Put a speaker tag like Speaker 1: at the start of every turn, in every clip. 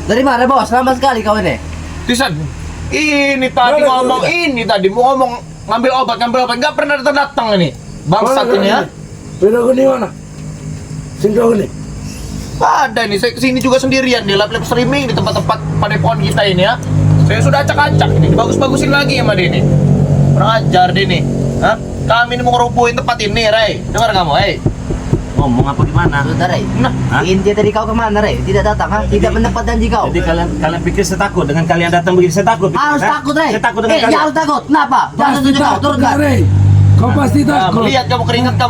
Speaker 1: Dari mana bos? Lama sekali kau ini.
Speaker 2: Tisan, ini tadi mau ngomong ngambil obat, nggak pernah datang ini. Bangsat ini ya.
Speaker 3: Beda gini mana? Singkau gini.
Speaker 2: Ada nih, saya kesini juga sendirian di lab streaming di tempat-tempat padepokan kita ini ya. Saya sudah acak-acak ini, dibagus-bagusin lagi sama dia ini. Kurang ajar dia nih. Hah? Kami ini mau ngerubuhin tempat ini, Ray. Dengar kamu,
Speaker 4: Ngomong apa gimana?
Speaker 1: Sudah Ray.
Speaker 2: Nah,
Speaker 1: Inti dari kau kemana Ray? Tidak datang ha? Tidak mendapat janji kau.
Speaker 4: Jadi kalian pikir saya takut dengan kalian datang begini? Saya takut.
Speaker 1: Harus takut Ray.
Speaker 4: Saya takut dengan
Speaker 1: Ya
Speaker 4: kalian.
Speaker 1: harus takut. Kenapa? Jangan
Speaker 3: Pasti
Speaker 1: tunjuk kau,
Speaker 3: takut
Speaker 1: turunkan.
Speaker 3: Rey. Kau pasti takut.
Speaker 2: melihat kamu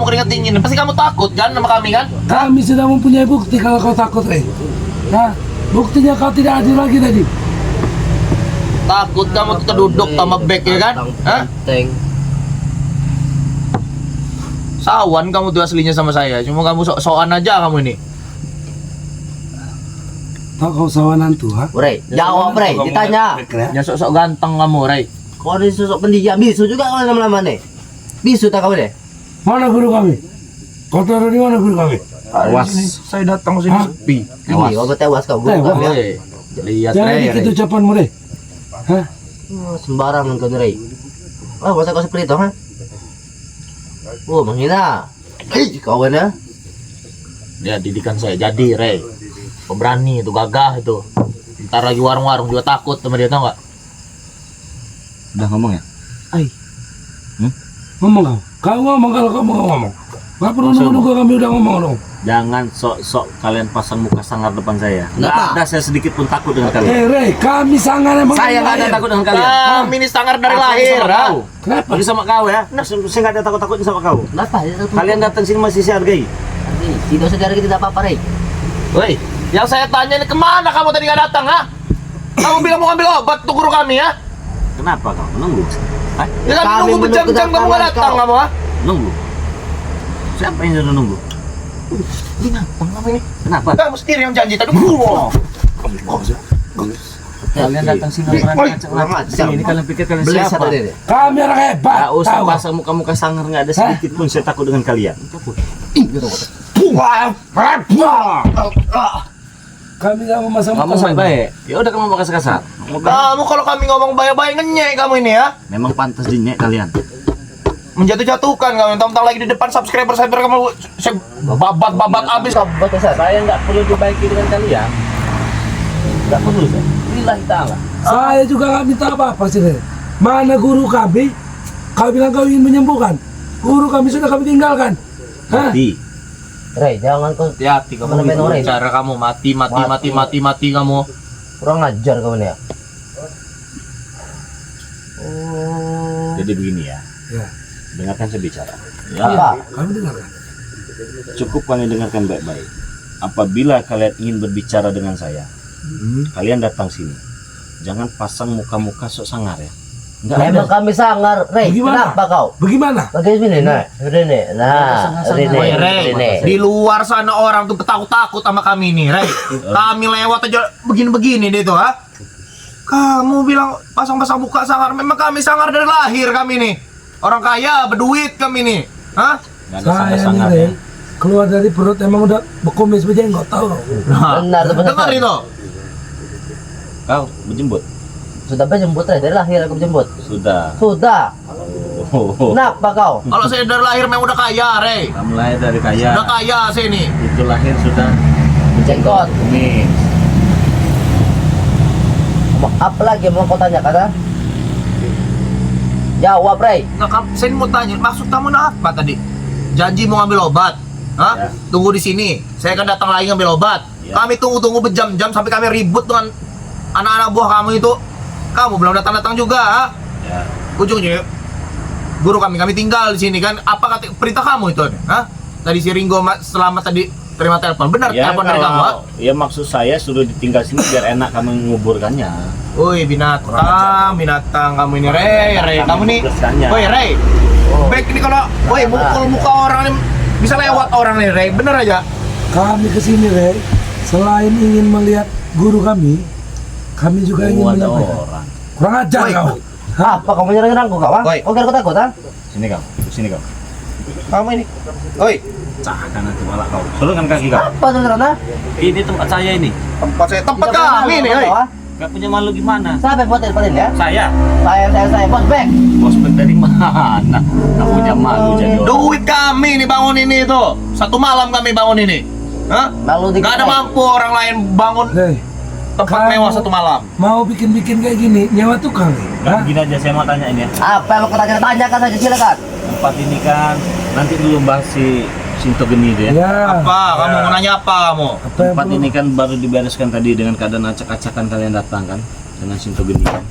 Speaker 2: keringat dingin. Pasti kamu takut kan sama kami kan?
Speaker 3: Kami sudah mempunyai bukti kalau kau takut, Rey. Nah, buktinya kau tidak adil lagi tadi.
Speaker 2: Takut kamu tuh duduk sama bek ya kan? Hah?
Speaker 1: Teng.
Speaker 2: Sawan kamu tuh aslinya sama saya. Cuma kamu sok-sokan aja kamu ini.
Speaker 3: Tahu kau sawanan tuh, ha?
Speaker 1: Ray, jawab Ray. Ditanya.
Speaker 2: Ya sok-sok ganteng kamu, Ray.
Speaker 1: Kau ini sosok pendiam. Bisu juga kau lama-lama nih. Bisu tak kau deh.
Speaker 3: Mana guru kami? Kau taruh di mana guru kami?
Speaker 4: Awas.
Speaker 2: Saya datang sini
Speaker 3: Hah?
Speaker 2: sepi.
Speaker 1: Ini kau tewas kau. Guru
Speaker 3: Tewas.
Speaker 1: kau ya.
Speaker 2: Lihat
Speaker 3: Jangan
Speaker 2: Ray.
Speaker 3: dikit ucapanmu, Rey. Hah?
Speaker 1: Sembarangan kau Ray. Oh, masa kau seperti itu ha? Oh, menghina. Kau ya.
Speaker 2: Dia didikan saya jadi, Ray. Pemberani itu, gagah itu. Ntar lagi warung-warung juga takut sama dia, tau nggak?
Speaker 4: Udah ngomong ya?
Speaker 3: Ngomong kau. Kau ngomong kalau kamu nggak ngomong. Gak perlu nunggu-nunggu kami udah ngomong dong.
Speaker 4: Jangan sok-sok kalian pasang muka sangar depan saya. Nggak
Speaker 1: Kenapa?
Speaker 4: ada saya sedikit pun takut dengan kalian.
Speaker 3: Rey, kami sangat emang.
Speaker 4: Saya nggak ada takut dengan kalian.
Speaker 2: Kami ini sangar dari
Speaker 4: Aku
Speaker 2: lahir,
Speaker 4: sama
Speaker 2: ha?
Speaker 4: kau.
Speaker 3: Kenapa?
Speaker 4: Lagi sama kau ya. Saya nggak ada takut-takutnya sama kau.
Speaker 1: Kenapa?
Speaker 4: Kalian datang sini masih saya hargai.
Speaker 1: Tidak usah cari tidak apa-apa Ray.
Speaker 2: Woi, yang saya tanya ini kemana kamu tadi nggak datang, ha? Kamu bilang mau ngambil obat untuk guru kami, ya?
Speaker 4: Kenapa kau menunggu? Hah?
Speaker 2: Ya kan
Speaker 1: Kami
Speaker 2: nunggu berjam-jam kamu nggak
Speaker 1: menunggu
Speaker 2: datang,
Speaker 1: kau.
Speaker 2: kamu, ha?
Speaker 4: Nunggu. Siapa yang sudah nunggu?
Speaker 2: Binatang kamu ini.
Speaker 4: Kenapa?
Speaker 2: Kamu sendiri yang janji tadi. Kalian datang sini
Speaker 1: Sini
Speaker 4: Ini kalian pikir kalian
Speaker 1: beli
Speaker 4: siapa?
Speaker 1: satu deh.
Speaker 3: Kami orang hebat.
Speaker 4: Gak usah
Speaker 3: tahu.
Speaker 4: pasang muka-muka sangar, nggak ada sedikit pun saya takut dengan kalian.
Speaker 3: Kami nggak mau masang
Speaker 4: Kamu baik-baik. Ya udah kamu mau kasar-kasar.
Speaker 2: Kamu kalau kami ngomong baik-baik ngenyek kamu ini, ya?
Speaker 4: Memang pantas dinyek kalian.
Speaker 2: Menjatuh-jatuhkan kamu. Tentang lagi di depan subscriber kamu saya babat abis.
Speaker 4: Saya nggak perlu dibaiki dengan kalian. Nggak perlu saya. Lillahi ta'ala.
Speaker 3: Saya juga nggak minta apa-apa sih, Rey. Mana guru kami? Kau bilang kau ingin menyembuhkan. Guru kami sudah kami tinggalkan. Hah?
Speaker 4: Mati.
Speaker 1: Ray, jangan kau
Speaker 2: Hati-hati kamu
Speaker 1: Mana main orang?
Speaker 2: cara kamu mati kamu.
Speaker 1: kurang ajar kau ini ya.
Speaker 4: Jadi begini ya.
Speaker 3: Ya.
Speaker 4: Dengarkan saya bicara.
Speaker 1: Apa?
Speaker 3: Kami dengarkan.
Speaker 4: Cukup kalian dengarkan baik-baik. Apabila kalian ingin berbicara dengan saya, kalian datang sini. Jangan pasang muka-muka sok sangar ya. Enggak ada.
Speaker 1: Memang kami sangar, Ray.
Speaker 3: Bagaimana?
Speaker 1: Kenapa kau?
Speaker 3: Bagaimana?
Speaker 1: Pakai sini, nah, ini, nah,
Speaker 2: Woi, Ray,
Speaker 1: ini.
Speaker 2: di luar sana orang tuh takut-takut sama kami nih, Ray. Kami lewat aja begini-begini deh tuh, ha? Kamu bilang pasang-pasang muka sangar, memang kami sangar dari lahir kami nih. Orang kaya, berduit kami nih. Hah?
Speaker 4: Nggak ada
Speaker 3: Saya nih,
Speaker 4: sangar-sangar
Speaker 3: Rey,
Speaker 4: ya.
Speaker 3: keluar dari perut emang udah berkumis berjenggot, tahu kau?
Speaker 1: Benar, benar.
Speaker 2: Dengar itu.
Speaker 4: Kau menjemput?
Speaker 1: Sudah berjemput, Ray. Dari lahir aku berjemput.
Speaker 4: Sudah.
Speaker 1: Sudah. Kenapa kau?
Speaker 2: Kalau saya dari lahir memang udah kaya, Ray.
Speaker 4: Kamu lahir dari kaya.
Speaker 2: Udah kaya saya nih.
Speaker 4: Itu lahir sudah
Speaker 1: Jenggot.
Speaker 4: kumis.
Speaker 1: Apa lagi yang mau kau tanya, kata? Jawab, Ray.
Speaker 2: Nah, saya mau tanya, maksud kamu apa tadi? Janji mau ngambil obat? Hah?
Speaker 4: Ya.
Speaker 2: Tunggu di sini. Saya akan datang lagi ngambil obat.
Speaker 4: Ya.
Speaker 2: Kami tunggu berjam-jam sampai kami ribut dengan anak-anak buah kamu itu. Kamu belum datang-datang juga, ha?
Speaker 4: Ya.
Speaker 2: Ujungnya guru kami tinggal di sini kan. Apa kata perintah kamu itu? Hah? Tadi si Ringo selamat tadi terima telepon. Benar
Speaker 4: Ya,
Speaker 2: telepon dari kamu, ha?
Speaker 4: ya maksud saya suruh ditinggal sini biar enak kamu menguburkannya.
Speaker 2: Woi, binatang kamu ini, Ray. Kamu nih.
Speaker 4: Tugaskannya.
Speaker 2: Woi, Ray. Baik ini kalau woi mukul muka orang ini bisa lewat orang nih, Ray. Bener aja.
Speaker 3: Kami kesini, Rey, selain ingin melihat guru kami juga ingin
Speaker 4: Oh, ada
Speaker 3: menyampaikan.
Speaker 4: orang.
Speaker 3: Kurang ajar
Speaker 2: Woi.
Speaker 3: kau.
Speaker 1: Apa kamu nyerang-nyerangku, kau?
Speaker 2: Woi.
Speaker 1: Kau kira aku takut, ha?
Speaker 4: Sini kau. Sini kau.
Speaker 2: Kamu ini. Woi.
Speaker 4: pecahkan nanti malah kau. Turunkan kaki kau.
Speaker 1: Apa tuh Ron?
Speaker 4: Ini tempat saya ini.
Speaker 2: Tempat kami nih, hei.
Speaker 4: Gak punya malu gimana?
Speaker 1: Siapa yang buat tempatin ya?
Speaker 4: Saya.
Speaker 1: Saya bos back.
Speaker 4: Bos dari mana? Gak punya malu jadi orang.
Speaker 2: Duit kami nih bangun ini tuh. 1 malam kami bangun ini. Hah?
Speaker 1: Lalu
Speaker 2: Gak ada mampu orang lain bangun
Speaker 3: Hei,
Speaker 2: tempat
Speaker 3: Kamu-
Speaker 2: mewah 1 malam.
Speaker 3: mau bikin-bikin kayak gini, nyewa tukang nih.
Speaker 4: Gak,
Speaker 3: Hah?
Speaker 4: gini aja saya mau tanya ini ya.
Speaker 1: Apa yang mau tanyakan saja silakan.
Speaker 4: Tempat ini kan nanti dulu bahas si Sinto Geni itu ya.
Speaker 3: Ya.
Speaker 2: Apa? Kamu mau nanya apa kamu?
Speaker 3: Apa yang
Speaker 4: Tempat
Speaker 3: perlu?
Speaker 4: ini kan baru dibereskan tadi dengan keadaan acak-acakan kalian datang kan dengan Sinto Geni kan.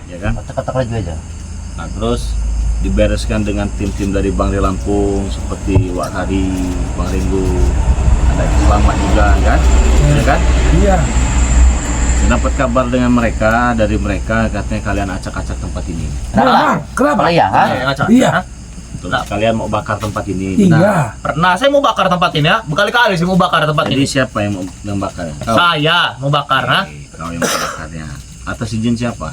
Speaker 4: Ya kan?
Speaker 1: Kata-kata lagi aja.
Speaker 4: Nah, terus dibereskan dengan tim-tim dari Bang Ri Lampung seperti Wak Hari, Bang Ringo, ada Selamat juga kan? Ya kan?
Speaker 3: Iya.
Speaker 4: Saya dapat kabar dengan mereka, dari mereka katanya kalian acak-acak tempat ini.
Speaker 3: Memang, kenapa?
Speaker 1: Apa ya? Ha?
Speaker 2: Ngaca.
Speaker 3: Iya.
Speaker 2: Hah?
Speaker 4: Terus kalian mau bakar tempat ini.
Speaker 3: Iya.
Speaker 2: Pernah saya mau bakar tempat ini ya. Berkali-kali saya mau bakar tempat
Speaker 4: Jadi
Speaker 2: ini.
Speaker 4: siapa yang mau membakar? Kau.
Speaker 2: Saya mau bakar, ha?
Speaker 4: Kau yang membakarnya. Atas izin siapa?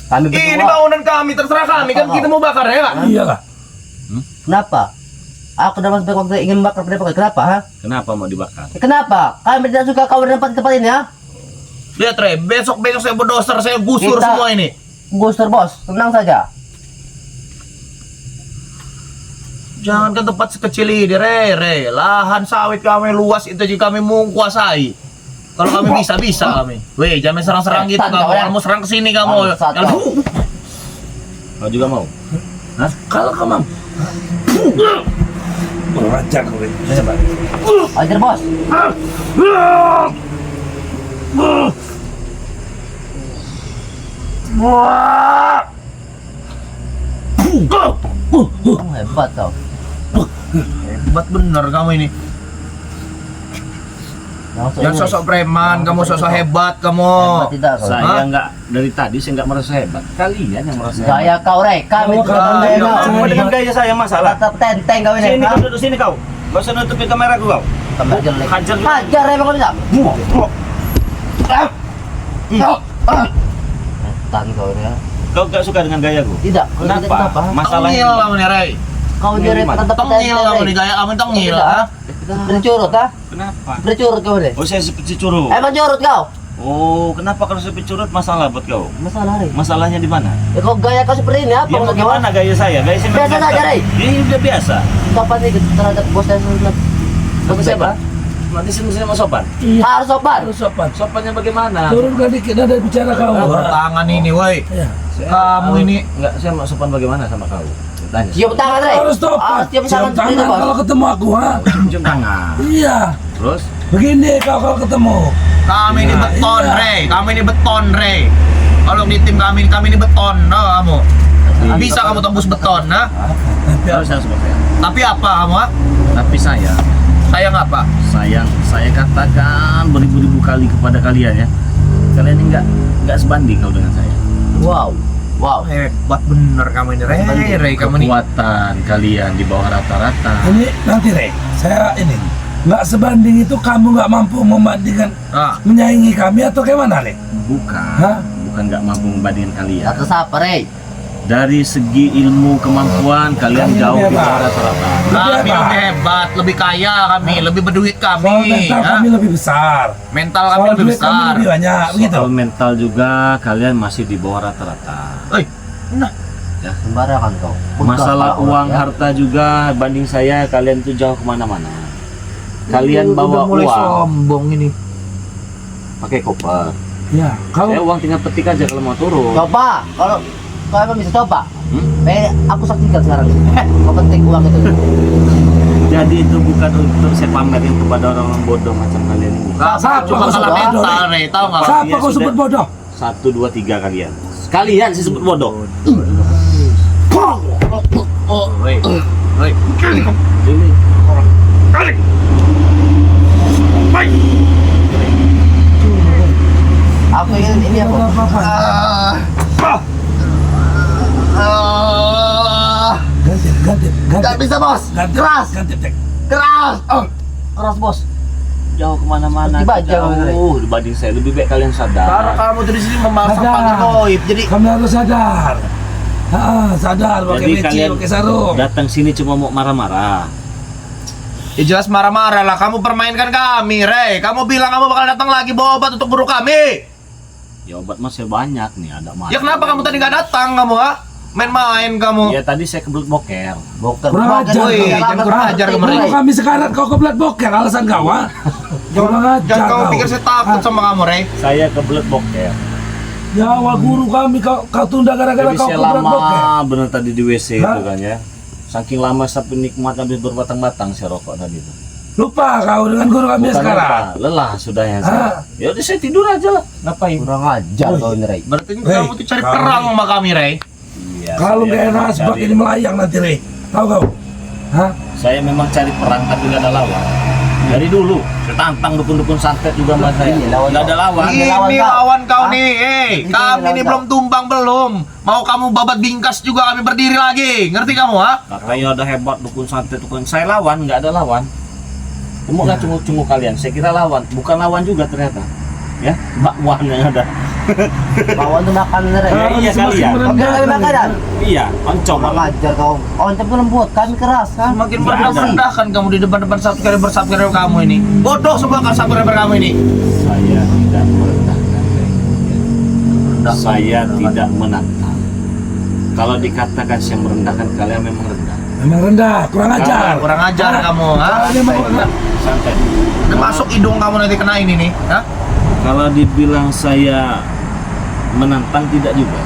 Speaker 1: Kami
Speaker 2: Ini
Speaker 1: berdua.
Speaker 2: bangunan kami, terserah kami kan kita mau bakar ya, Kak?
Speaker 3: Iyalah.
Speaker 1: Kenapa? Aku dalam sebagai waktu ingin bakar pendepokan. Kenapa? Ha?
Speaker 4: Kenapa mau dibakar?
Speaker 1: Kenapa? Kami tidak suka kau tempat ini ya?
Speaker 2: Lihat, Re, besok saya berdoser, saya gusur
Speaker 1: Kita-
Speaker 2: semua ini.
Speaker 1: Booster bos, tenang saja.
Speaker 2: Jangan ke tempat sekecil ini, Re. Lahan sawit kami luas itu aja kami mau kuasai. Kalau kami bisa kami. Weh, jangan serang-serang gitu
Speaker 1: Setan
Speaker 2: kamu.
Speaker 1: kau, ya.
Speaker 2: Kamu serang ke sini kamu.
Speaker 1: Bangsat
Speaker 2: Jangan-
Speaker 1: kau.
Speaker 4: Kau juga mau? Hah?
Speaker 3: Kalau kamu Raja kau ini. Coba.
Speaker 1: Ajar bos. Hebat kau.
Speaker 2: Hebat bener kamu ini. Jangan sosok preman, kamu sosok hebat kamu.
Speaker 1: Hebat tidak kau.
Speaker 4: Saya
Speaker 2: Hah?
Speaker 4: enggak, dari tadi saya enggak merasa hebat. Kalian yang merasa hebat.
Speaker 1: Gaya kau Rey, kami
Speaker 3: Kau
Speaker 1: tidak
Speaker 3: kata
Speaker 1: gaya
Speaker 3: hebat,
Speaker 1: kau.
Speaker 3: saya
Speaker 4: Dengan gaya saya masalah.
Speaker 1: Tetap tenteng kau ini.
Speaker 4: Sini
Speaker 1: ha?
Speaker 4: kau duduk sini kau. Gak usah nutupin kamera kau.
Speaker 1: Tambah jelek.
Speaker 4: Hajar juga.
Speaker 1: Hajar emang kau tidak. Setan kau ini ya.
Speaker 4: Kau gak suka dengan gayaku?
Speaker 1: Tidak. Kau tidak
Speaker 4: Kenapa?
Speaker 1: kenapa?
Speaker 4: Masalahnya
Speaker 2: Tengil kamu nih, Re.
Speaker 1: Kau
Speaker 4: Tengil
Speaker 1: jadi
Speaker 4: gimana?
Speaker 1: tetap
Speaker 2: Tengil kamu nih, gaya kamu tengil, ha?
Speaker 1: Bercurut ha?
Speaker 4: kenapa?
Speaker 1: Bercurut kau ini.
Speaker 4: Oh saya seperti curut.
Speaker 1: Emang curut kau?
Speaker 4: Oh kenapa kalau seperti curut masalah buat kau?
Speaker 1: Masalah Rey.
Speaker 4: Masalahnya di mana?
Speaker 1: Ya kau gaya kau seperti ini apa?
Speaker 4: Ya
Speaker 1: Mau
Speaker 4: bagaimana gaya saya? Gaya saya
Speaker 1: Biasa saja, Rey.
Speaker 4: Ini udah biasa.
Speaker 1: Kapan nih terhadap bos dan bos
Speaker 4: Bos
Speaker 1: siapa?
Speaker 4: Nanti sini mau sopan.
Speaker 3: Iya.
Speaker 1: Harus sopan.
Speaker 3: Harus sopan.
Speaker 4: Sopannya bagaimana?
Speaker 3: Turunkan dikit nada bicara kau.
Speaker 2: Tangan ini, woi.
Speaker 3: Ya.
Speaker 2: Kamu ini
Speaker 4: Enggak, saya mau sopan bagaimana sama kau? Tanya.
Speaker 1: Cium tangan Rey.
Speaker 3: Harus sopan.
Speaker 1: Harus cium tangan
Speaker 3: Cium
Speaker 1: seperti itu
Speaker 3: tangan
Speaker 1: bos.
Speaker 3: kalau ketemu aku, ha?
Speaker 4: Cium tangan.
Speaker 3: Iya.
Speaker 4: Terus?
Speaker 3: Begini kau kalau ketemu.
Speaker 2: kami ini
Speaker 3: Nah,
Speaker 2: beton,
Speaker 3: iya.
Speaker 2: Re. Kami ini beton, Re. Kalau di tim kami ini beton, nah kamu. Bisa kamu tembus beton, nah?
Speaker 4: Harus saya sopan.
Speaker 2: Tapi apa kamu, ha?
Speaker 4: Tapi
Speaker 2: Sayang apa?
Speaker 4: saya katakan beribu-ribu kali kepada kalian ya. Kalian ini enggak sebanding kau dengan saya.
Speaker 1: Wow. Wow.
Speaker 2: Hebat bener kamu ini, Re. Kamu ini.
Speaker 4: Kekuatan kalian di bawah rata-rata.
Speaker 3: Ini nanti Rey, saya ini nggak sebanding itu kamu nggak mampu membandingkan
Speaker 2: Ah,
Speaker 3: menyaingi kami atau gimana Rey?
Speaker 4: Bukan.
Speaker 3: Hah?
Speaker 4: Bukan enggak mampu membandingkan kalian.
Speaker 1: Atau siapa Rey?
Speaker 4: Dari segi ilmu kemampuan kalian
Speaker 3: Kami
Speaker 4: jauh di
Speaker 3: lebih
Speaker 4: bawah
Speaker 3: hebat.
Speaker 4: rata-rata.
Speaker 2: kami
Speaker 3: hebat.
Speaker 2: lebih hebat, lebih kaya kami, lebih berduit
Speaker 3: Soal
Speaker 2: kami.
Speaker 3: mental
Speaker 2: ha?
Speaker 3: kami lebih besar.
Speaker 2: Mental kami
Speaker 3: Soal
Speaker 2: lebih
Speaker 3: duit kami
Speaker 2: besar.
Speaker 3: lebih banyak, begitu.
Speaker 4: Soal mental juga kalian masih di bawah rata-rata.
Speaker 2: Oi, nah,
Speaker 1: Sembarangan kau.
Speaker 4: Masalah
Speaker 1: Pegah,
Speaker 4: uang,
Speaker 1: ya.
Speaker 4: harta juga banding saya kalian tuh jauh kemana-mana. Kalian bawa
Speaker 2: udah mulai
Speaker 4: uang
Speaker 2: sombong ini.
Speaker 4: pakai koper.
Speaker 3: Ya, kau
Speaker 4: Saya uang tinggal petik aja kalau mau turun.
Speaker 1: Coba, kalau kau emang bisa coba.
Speaker 4: Hmm?
Speaker 1: Aku saksikan sekarang. Kau penting uang itu.
Speaker 4: Jadi itu bukan untuk saya pamerin kepada orang bodoh macam kalian ini.
Speaker 3: Siapa
Speaker 2: Cuma
Speaker 3: kau
Speaker 2: kalah
Speaker 3: sebut
Speaker 2: mental,
Speaker 3: bodoh?
Speaker 2: Re. Tahu nggak?
Speaker 3: Siapa
Speaker 4: Iya,
Speaker 3: kau
Speaker 4: sudah.
Speaker 3: sebut bodoh?
Speaker 4: 1, 2, 3 kalian. Kalian saya sebut bodoh.
Speaker 2: Re. Re.
Speaker 4: Ini
Speaker 1: Aku ini aku.
Speaker 3: Ganti.
Speaker 1: Gak bisa bos.
Speaker 3: Ganti.
Speaker 1: Keras.
Speaker 3: Ganti.
Speaker 1: Keras. Keras bos.
Speaker 4: jauh kemana-mana.
Speaker 1: Seperti baja,
Speaker 4: Jauh dibanding saya. Lebih baik kalian
Speaker 2: Karena
Speaker 4: sadar.
Speaker 2: kamu tuh di sini memasak
Speaker 3: Sadar.
Speaker 2: pagar goib. Jadi
Speaker 3: Kami harus sadar. Sadar pakai
Speaker 4: Jadi
Speaker 3: peci,
Speaker 4: kalian
Speaker 3: pakai sarung.
Speaker 4: datang sini cuma mau marah-marah.
Speaker 2: Ya jelas marah-marah lah. Kamu permainkan kami, Rey. Kamu bilang kamu bakal datang lagi bawa obat untuk guru kami.
Speaker 4: Ya obat masih banyak nih, ada
Speaker 2: Ya kenapa kamu tadi nggak datang kamu, ha? Main-main kamu.
Speaker 4: Ya tadi saya kebelet boker.
Speaker 1: Boker.
Speaker 3: Kurang ajar.
Speaker 2: Woi, jangan kurang ajar ke mereka.
Speaker 3: Guru kami sekarat kau kebelat boker, alasan kau ha? Kurang ajar
Speaker 2: Jangan kamu
Speaker 3: kau.
Speaker 2: pikir saya takut sama kamu, Rey.
Speaker 4: Saya kebelet boker.
Speaker 3: Nyawa guru kami kau tunda gara-gara
Speaker 4: Jadi
Speaker 3: kau
Speaker 4: saya
Speaker 3: kebelat boker.
Speaker 4: lama bener tadi di WC
Speaker 3: Hah?
Speaker 4: itu kan ya. Saking lama sampai nikmat habis berbatang-batang saya rokok tadi itu.
Speaker 3: Lupa kau dengan guru kami
Speaker 4: Bukan
Speaker 3: sekarang.
Speaker 4: apa, lelah sudah ya
Speaker 3: Hah?
Speaker 4: saya. Ya udah saya tidur aja lah. Ngapain?
Speaker 1: Kurang ajar kau ini, Rey.
Speaker 2: Berarti
Speaker 3: Rey,
Speaker 2: kamu tuh cari
Speaker 3: kami-
Speaker 2: perang sama kami, Rey.
Speaker 4: Iya.
Speaker 3: Kalau
Speaker 4: saya
Speaker 3: nggak enak
Speaker 4: memang
Speaker 3: sebab
Speaker 4: cari-
Speaker 3: ini melayang nanti Rey. Tahu kau? Hah?
Speaker 4: Saya memang cari perang tapi nggak ada lawan. Dari dulu saya tantang dukun-dukun santet juga sama saya.
Speaker 1: Ini lawan
Speaker 4: Nggak ada
Speaker 1: kau.
Speaker 4: lawan.
Speaker 1: Ini
Speaker 2: Ini
Speaker 1: lawan
Speaker 2: lawan
Speaker 1: kau.
Speaker 2: kau
Speaker 1: Hah?
Speaker 2: nih,
Speaker 1: Ini
Speaker 2: kami
Speaker 1: lawan
Speaker 2: nih
Speaker 1: kau.
Speaker 2: belum tumbang belum. Mau kamu babat bingkas juga kami berdiri lagi. Ngerti kamu, ha?
Speaker 4: Katanya ada hebat dukun santet dukun. Saya lawan, nggak ada lawan. Kamu nggak cunggu-cunggu kalian. Saya kira lawan, bukan lawan juga ternyata. Ya, bakwan yang ada.
Speaker 1: Lawan tuh makan, Rey.
Speaker 4: Ya, iya
Speaker 3: Semakin
Speaker 4: kali ya.
Speaker 1: Kau kira kami makanan?
Speaker 4: Iya, oncom.
Speaker 1: Kurang ajar kau. Oncom tuh lembut, kami keras kan?
Speaker 2: Semakin
Speaker 4: Nggak ada.
Speaker 2: merendahkan kamu di depan-depan subscriber kamu ini. Bodoh semua kan subscriber kamu ini.
Speaker 4: Saya tidak merendahkan. Saya tidak menantang. Kalau dikatakan saya merendahkan kalian memang rendah.
Speaker 3: Memang rendah, kurang ajar.
Speaker 2: Kurang ajar kamu, ha?
Speaker 3: Kalau dia mau
Speaker 4: Santai.
Speaker 2: Udah masuk hidung kamu nanti kena ini nih, ha?
Speaker 4: Kalau dibilang saya menantang tidak juga.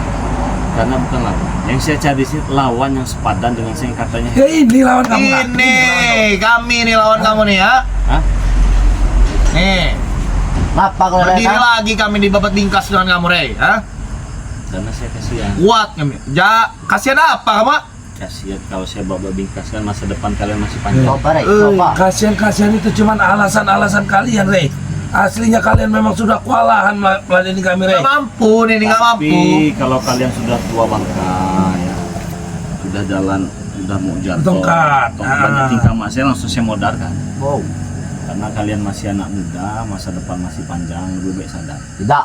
Speaker 4: Karena bukan lawan. Yang saya cari sih lawan yang sepadan dengan saya yang katanya.
Speaker 3: ya ini lawan kamu. Kak.
Speaker 2: Ini kami nih lawan kamu nih, ha?
Speaker 4: Hah?
Speaker 2: Nih,
Speaker 1: Kenapa kau Rey?
Speaker 2: berdiri lagi kami di babat bingkas dengan kamu, Rey, ha?
Speaker 4: Karena saya kasihan.
Speaker 2: Kuat kami. Kasihan apa kamu?
Speaker 4: Kasihan kalau saya bawa bingkas kan masa depan kalian masih panjang.
Speaker 1: Coba, Rey. Coba.
Speaker 3: Kasihan-kasihan itu cuman alasan-alasan kalian, Rey. Aslinya kalian memang sudah kewalahan meladeni kami, Rey.
Speaker 2: Nggak mampu nih, nggak mampu.
Speaker 4: Tapi kalau kalian sudah tua bangka ya, sudah jalan, sudah mau jatuh,
Speaker 3: Tongkat.
Speaker 4: banyak tingkah mak saya langsung saya modarkan.
Speaker 1: Wow.
Speaker 4: Karena kalian masih anak muda, masa depan masih panjang, lebih baik sadar.
Speaker 1: Tidak.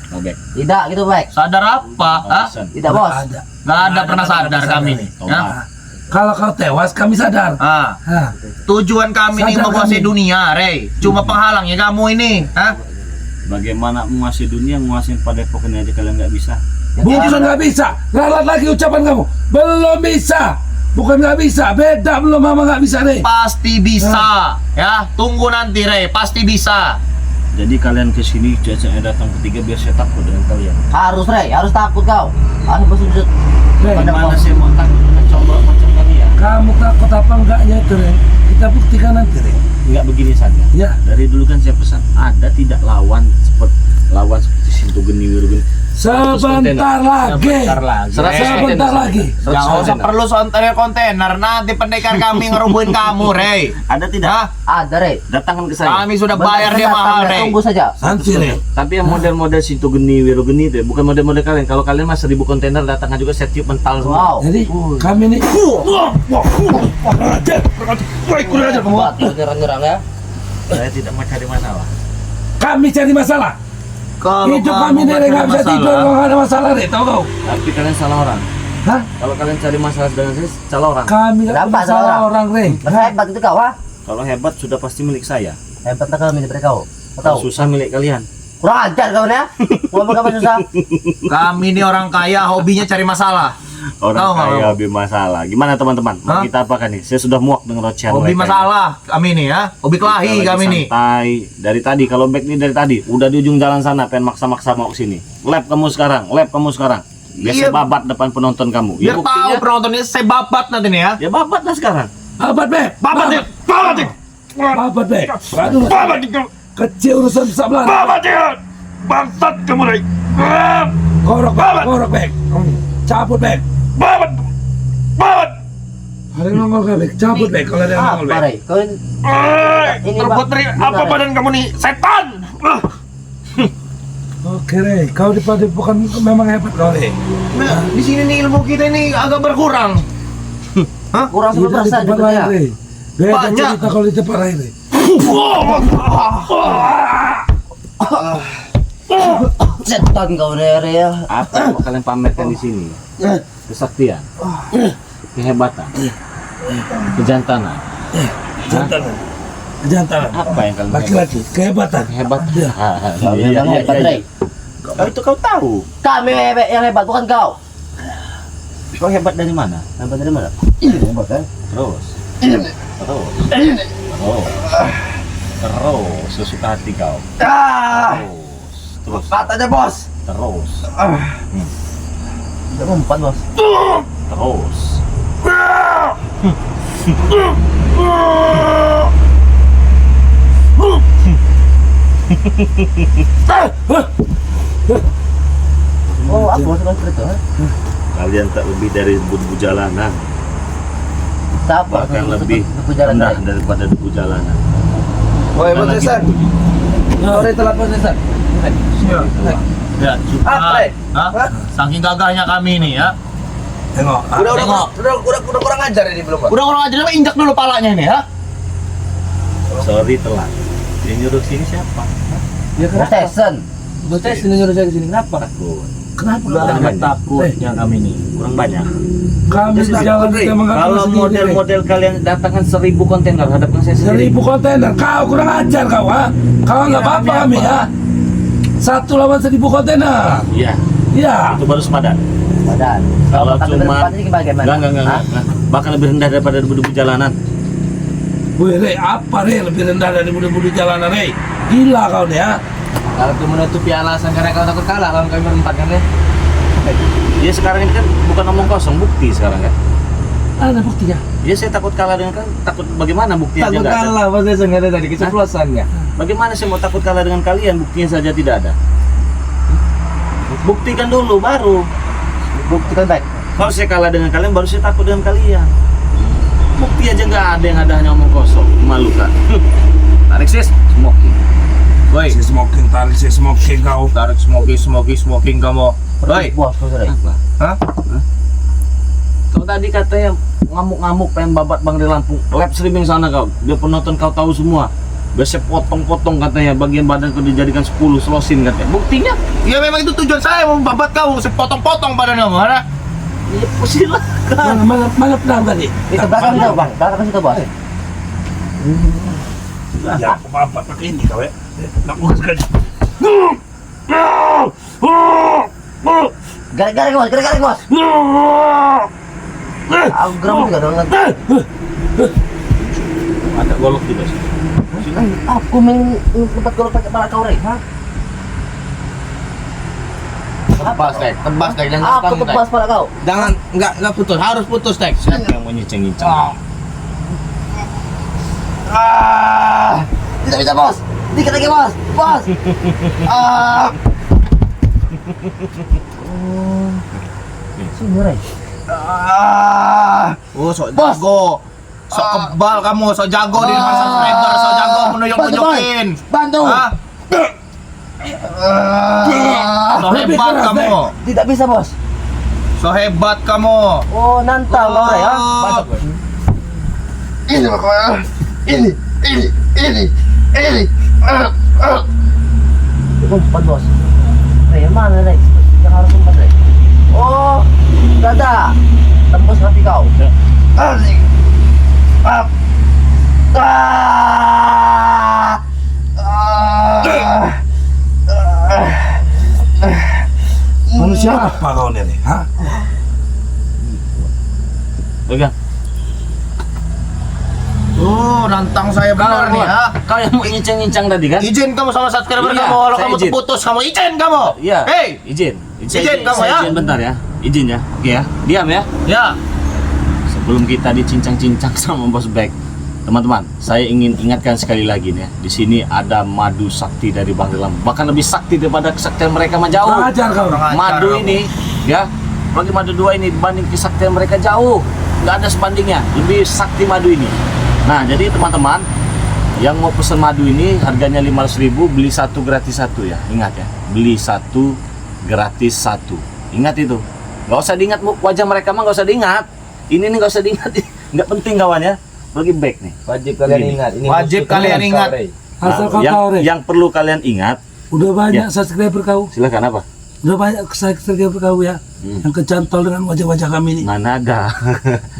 Speaker 4: Robek.
Speaker 1: Tidak gitu, baik.
Speaker 2: Sadar apa? Ha?
Speaker 4: Alasan.
Speaker 1: Tidak, Bos.
Speaker 3: Ada.
Speaker 2: Nggak ada pernah sadar kami nih.
Speaker 4: Tobat.
Speaker 2: Ya?
Speaker 3: Kalau kau tewas, kami sadar.
Speaker 2: Ah,
Speaker 3: Hah.
Speaker 2: tujuan kami nih
Speaker 3: Sadar
Speaker 2: menguasai
Speaker 3: kami.
Speaker 2: dunia, Rey. Cuma penghalangnya kamu ini, ha?
Speaker 4: Bagaimana menguasai dunia, menguasai padepokan aja kalian nggak bisa.
Speaker 3: Bukan nggak bisa. Ralat lagi ucapan kamu. Belum bisa. Bukan nggak bisa. Beda belum mama nggak bisa, Rey.
Speaker 2: Pasti bisa, ya. Tunggu nanti, Rey. Pasti bisa.
Speaker 4: Jadi kalian kesini saya datang ketiga biar saya takut dengan kalian.
Speaker 1: Harus, Rey. Harus takut kau. Harus bersujud.
Speaker 3: Rey,
Speaker 4: Bagaimana saya mau takut dengan combro macam kalian?
Speaker 3: kamu takut apa enggaknya itu, Rey? Kita buktikan nanti, Rey.
Speaker 4: Nggak begini saja.
Speaker 3: Ya.
Speaker 4: Dari dulu kan saya pesan, ada tidak lawan seperti Sintu Geni Wirugeni.
Speaker 3: Sebentar lagi. Sebentar lagi.
Speaker 2: Jangan usah perlu kontainer. Nanti pendekar kami ngerubuhin kamu, Rey.
Speaker 4: Ada tidak?
Speaker 2: Hah?
Speaker 1: Ada, Rey.
Speaker 4: Datangkan ke saya.
Speaker 2: Kami sudah
Speaker 1: Bentar,
Speaker 2: bayar dia
Speaker 1: bentar,
Speaker 2: mahal,
Speaker 1: bentar.
Speaker 2: Rey.
Speaker 1: Tunggu saja.
Speaker 3: Nanti, Rey.
Speaker 4: Tapi yang model-model Sintu Geni Wirugeni itu ya, bukan model-model kalian. Kalau kalian mah 1000 kontainer datangkan juga saya tiup mental semua.
Speaker 1: Wow.
Speaker 3: Jadi kami ini kurang ajar kamu.
Speaker 1: Buat nyerang-nyerang ya.
Speaker 4: Saya tidak mau cari masalah.
Speaker 3: Kami cari masalah.
Speaker 2: Kalau
Speaker 3: Hidup
Speaker 2: kamu
Speaker 3: kami ini
Speaker 2: nggak
Speaker 3: Rey
Speaker 2: cari
Speaker 3: nggak bisa
Speaker 2: masalah,
Speaker 3: tidur kalau nggak ada masalah, Rey. Tahu kau?
Speaker 4: Tapi kalian salah orang.
Speaker 3: Hah?
Speaker 4: Kalau kalian cari masalah dengan saya, salah orang.
Speaker 3: Kami nggak
Speaker 1: Kenapa
Speaker 3: punya
Speaker 1: salah
Speaker 3: salah orang, Rey.
Speaker 1: Hebat itu kau, ha?
Speaker 4: Kalau hebat sudah pasti milik saya.
Speaker 1: Hebatlah kami dari kau. Kau
Speaker 4: Kalau
Speaker 1: tahu?
Speaker 4: susah milik kalian.
Speaker 1: Kurang ajar kau ya. Ngomong apa susah?
Speaker 2: Kami ini orang kaya, hobinya cari masalah.
Speaker 4: Orang
Speaker 2: Tahu nggak
Speaker 4: kaya
Speaker 2: kamu?
Speaker 4: lebih masalah. Gimana teman-teman? Mau
Speaker 2: Hah?
Speaker 4: kita apakan nih? Saya sudah muak dengan ocehan
Speaker 2: Hobi
Speaker 4: mereka ini.
Speaker 2: masalah kami nih, ya. Hobi
Speaker 4: Kita
Speaker 2: kelahi
Speaker 4: lagi
Speaker 2: kami nih.
Speaker 4: santai. Dari tadi kalau back nih dari tadi udah di ujung jalan sana pengen maksa-maksa mau ke sini. Lab kamu sekarang. Biar
Speaker 2: Iya.
Speaker 4: saya babat depan penonton kamu.
Speaker 2: Biar tahu penontonnya saya babat nanti nih, ya.
Speaker 4: Ya babat lah sekarang.
Speaker 3: Babat, Bek.
Speaker 2: Babat nih, babat nih.
Speaker 3: Babat, Bek. Aduh,
Speaker 2: Babat nih.
Speaker 3: kecil urusan besar belah.
Speaker 2: Babat nih. Bangsat kamu, Rey.
Speaker 3: Korok, Bek. Korok, Bek. Cabut, Bek.
Speaker 2: Babat. Babat.
Speaker 3: Ada yang nongol gak, Bek? Cabut, Bek. Kalau ada yang nongol,
Speaker 1: Apa,
Speaker 3: Bek.
Speaker 1: Rey? Kau ini Ini,
Speaker 2: Terbuat
Speaker 1: Bang.
Speaker 2: dari apa
Speaker 1: Bentar,
Speaker 2: badan kamu nih? Setan.
Speaker 3: Oke, Rey. Kau di padepokan memang hebat kau, Rey.
Speaker 2: Nah, di sini nih ilmu kita ini agak berkurang.
Speaker 1: kurang
Speaker 3: Tidak di
Speaker 1: 10%
Speaker 3: tempat
Speaker 1: juga
Speaker 3: lain,
Speaker 1: ya.
Speaker 3: Rey. Beda
Speaker 2: Banyak.
Speaker 3: cerita kalau di tempat lain, Rey.
Speaker 1: Setan kau Rey ya.
Speaker 4: Apa yang mau kalian pamerkan di sini? Kesaktian, kehebatan, kejantanan.
Speaker 3: Kejantanan. Kejantanan.
Speaker 4: Apa yang kalian
Speaker 3: Laki-laki, kehebatan.
Speaker 4: hebat?
Speaker 3: Iya.
Speaker 1: Kami yang hebat, Rey.
Speaker 4: Oh, itu kau tahu.
Speaker 1: Kami yang hebat, bukan kau.
Speaker 4: Kau hebat dari mana?
Speaker 1: Hebat dari mana?
Speaker 2: Hebat kan?
Speaker 4: Terus. Terus sesuka hati kau. Terus.
Speaker 2: Katanya bos.
Speaker 4: Terus.
Speaker 1: Udah mempan, Bos.
Speaker 4: Terus.
Speaker 1: Oh, apa Bos itu?
Speaker 4: Kalian tak lebih dari debu jalanan,
Speaker 1: Siapa?
Speaker 4: bahkan lebih
Speaker 1: Berjalan,
Speaker 4: rendah
Speaker 1: Rey.
Speaker 4: daripada debu jalanan.
Speaker 2: Woi, Bos Desan. Sorry telat Bos Desan.
Speaker 4: Ya,
Speaker 2: Apa, Rey?
Speaker 4: Hah? Saking gagahnya kami ini ya.
Speaker 3: Tengok.
Speaker 2: Udah kurang ajar ini belum, Pak?
Speaker 4: Udah orang aja injak dulu palanya ini ya. Sorry telat. Yang nyuruh sini siapa?
Speaker 2: Ya
Speaker 1: Bos Tyson.
Speaker 2: Bos Desan nyuruh saya kesini kenapa?
Speaker 4: Takut.
Speaker 3: Kenapa?
Speaker 4: Sangat takutnya kami ini. Kurang banyak.
Speaker 3: Kami berjalan kita mengatur
Speaker 4: Kalau
Speaker 3: sendiri.
Speaker 4: model-model kalian datangkan 1000 kontainer hadapkan saya sendiri.
Speaker 3: 1000 kontainer. Kau kurang ajar kau, ha? Kau nggak apa-apa kami, ya? 1 lawan 1000 kontainer.
Speaker 4: Iya,
Speaker 3: Iya.
Speaker 4: itu baru sepadan.
Speaker 1: Badan.
Speaker 4: Kalau
Speaker 1: kata
Speaker 4: cuma
Speaker 1: berdepan ini bagaimana?
Speaker 4: enggak. Bahkan lebih rendah daripada debu-debu jalanan.
Speaker 3: Wih, Rey, apa Rey lebih rendah dari budu-budu jalanan, Rey? Gila kau nih, ya?
Speaker 2: Kalau itu menutupi alasan karena kau takut kalah lawan kami berempat kan ya?
Speaker 4: Ya sekarang ini kan bukan omong kosong, bukti sekarang kan.
Speaker 3: Ada buktinya.
Speaker 4: Ya saya takut kalah dengan kan, takut bagaimana buktinya aja
Speaker 2: Takut
Speaker 4: nggak ada.
Speaker 2: kalah Bos Desan nggak ada tadi keceplosannya.
Speaker 4: Bagaimana saya mau takut kalah dengan kalian, buktinya saja tidak ada. Buktikan dulu baru.
Speaker 1: Buktikan baik.
Speaker 4: Kalau saya kalah dengan kalian baru saya takut dengan kalian. Bukti aja nggak ada, yang ada hanya omong kosong, memalukan. Tarik sis, smoking.
Speaker 2: Woi,
Speaker 3: Si smoking kau.
Speaker 2: tarik smoking kamu. Woi,
Speaker 1: Bos, Rey.
Speaker 4: Apa?
Speaker 2: hah?
Speaker 4: Kau tadi katanya ngamuk-ngamuk pengen babat Bang di Lampung. Lab streaming sana kau. Dia penonton kau tahu semua. Biasa potong-potong katanya, bagian badan kau dijadikan 10 selosin katanya. Buktinya?
Speaker 2: Ya memang itu tujuan saya mau babat kau, sepotong-potong badan kamu, mana?
Speaker 4: Ya silakan.
Speaker 3: Mana pedang tadi?
Speaker 1: Itu belakang situ, Bang. Belakang situ, Bos.
Speaker 3: Ya, apa pakai ini kau ya? Nak muskan.
Speaker 1: Garik-garik, Bos. Aku geram juga dong.
Speaker 4: Ada golok juga sih.
Speaker 1: Aku tempat golok pakai kepala kau, Rey. Hah?
Speaker 2: Tebas, Tek, jangan
Speaker 1: Aku
Speaker 2: kamu, Tek.
Speaker 1: tebas kepala kau.
Speaker 2: Jangan, enggak putus, harus putus, Tek.
Speaker 4: Siapa yang mau nyincang-nyincang?
Speaker 1: Tidak bisa, Bos. Dikit lagi, Bos. Bos. Sini, Rey.
Speaker 2: Oh, sok
Speaker 1: Bos.
Speaker 2: jago. Sok kebal kamu, sok jago di depan subscriber, sok jago menunjuk-nunjukin.
Speaker 1: Bantu.
Speaker 2: Hah? So
Speaker 3: Lebih
Speaker 2: hebat
Speaker 3: keras,
Speaker 2: kamu.
Speaker 1: Tidak bisa, Bos.
Speaker 2: So hebat kamu.
Speaker 1: Oh, nantang kau, Rey, ya. Bantu.
Speaker 2: Ini makanya. Ini.
Speaker 1: Itu empat, Bos. Rey, mana, Rey? Yang harus empat, Rey. Oh, dada. Tembus hati kau.
Speaker 2: Asik.
Speaker 3: Manusia apa kau nih? Ha?
Speaker 4: Pegang.
Speaker 2: Oh, nantang saya benar nih ya.
Speaker 4: Kau yang mau nyincang-nyincang tadi kan?
Speaker 2: Izin kamu sama subscriber
Speaker 4: Iya,
Speaker 2: kamu, kalau
Speaker 4: saya
Speaker 2: kamu
Speaker 4: izin.
Speaker 2: terputus kamu izin kamu.
Speaker 4: Iya.
Speaker 2: Hei,
Speaker 4: Izin.
Speaker 2: Izin kamu
Speaker 4: saya
Speaker 2: ya.
Speaker 4: Izin bentar ya. Izin ya. Oke ya. Diam ya.
Speaker 2: ya.
Speaker 4: Sebelum kita dicincang-cincang sama Bos Bek, teman-teman, saya ingin ingatkan sekali lagi nih ya. Di sini ada madu sakti dari Bang Delam. Bahkan lebih sakti daripada kesaktian mereka mah jauh.
Speaker 3: Kurang ajar kau.
Speaker 2: Kurang ajar
Speaker 4: Madu
Speaker 2: kamu.
Speaker 4: ini ya, bagi madu 2 ini dibanding kesaktian mereka jauh, nggak ada sebandingnya, lebih sakti madu ini. Nah, jadi teman-teman yang mau pesen madu ini harganya 500.000, beli 1 gratis 1 ya, ingat ya, beli 1 gratis 1, ingat itu. Nggak usah diingat wajah mereka mah, nggak usah diingat, ini nih nggak usah diingat, nggak penting kawan ya, bagi back nih.
Speaker 2: Wajib kalian
Speaker 4: Ini.
Speaker 2: ingat. Ini Wajib musuh kalian ingat.
Speaker 3: Asal kau
Speaker 4: yang,
Speaker 3: tahu, Rey.
Speaker 4: yang perlu kalian ingat,
Speaker 3: Udah banyak
Speaker 4: Ya.
Speaker 3: subscriber kau.
Speaker 4: silakan apa?
Speaker 3: Udah banyak kesakit kau ya, yang kecantol dengan wajah-wajah kami ini.
Speaker 4: Mana ada.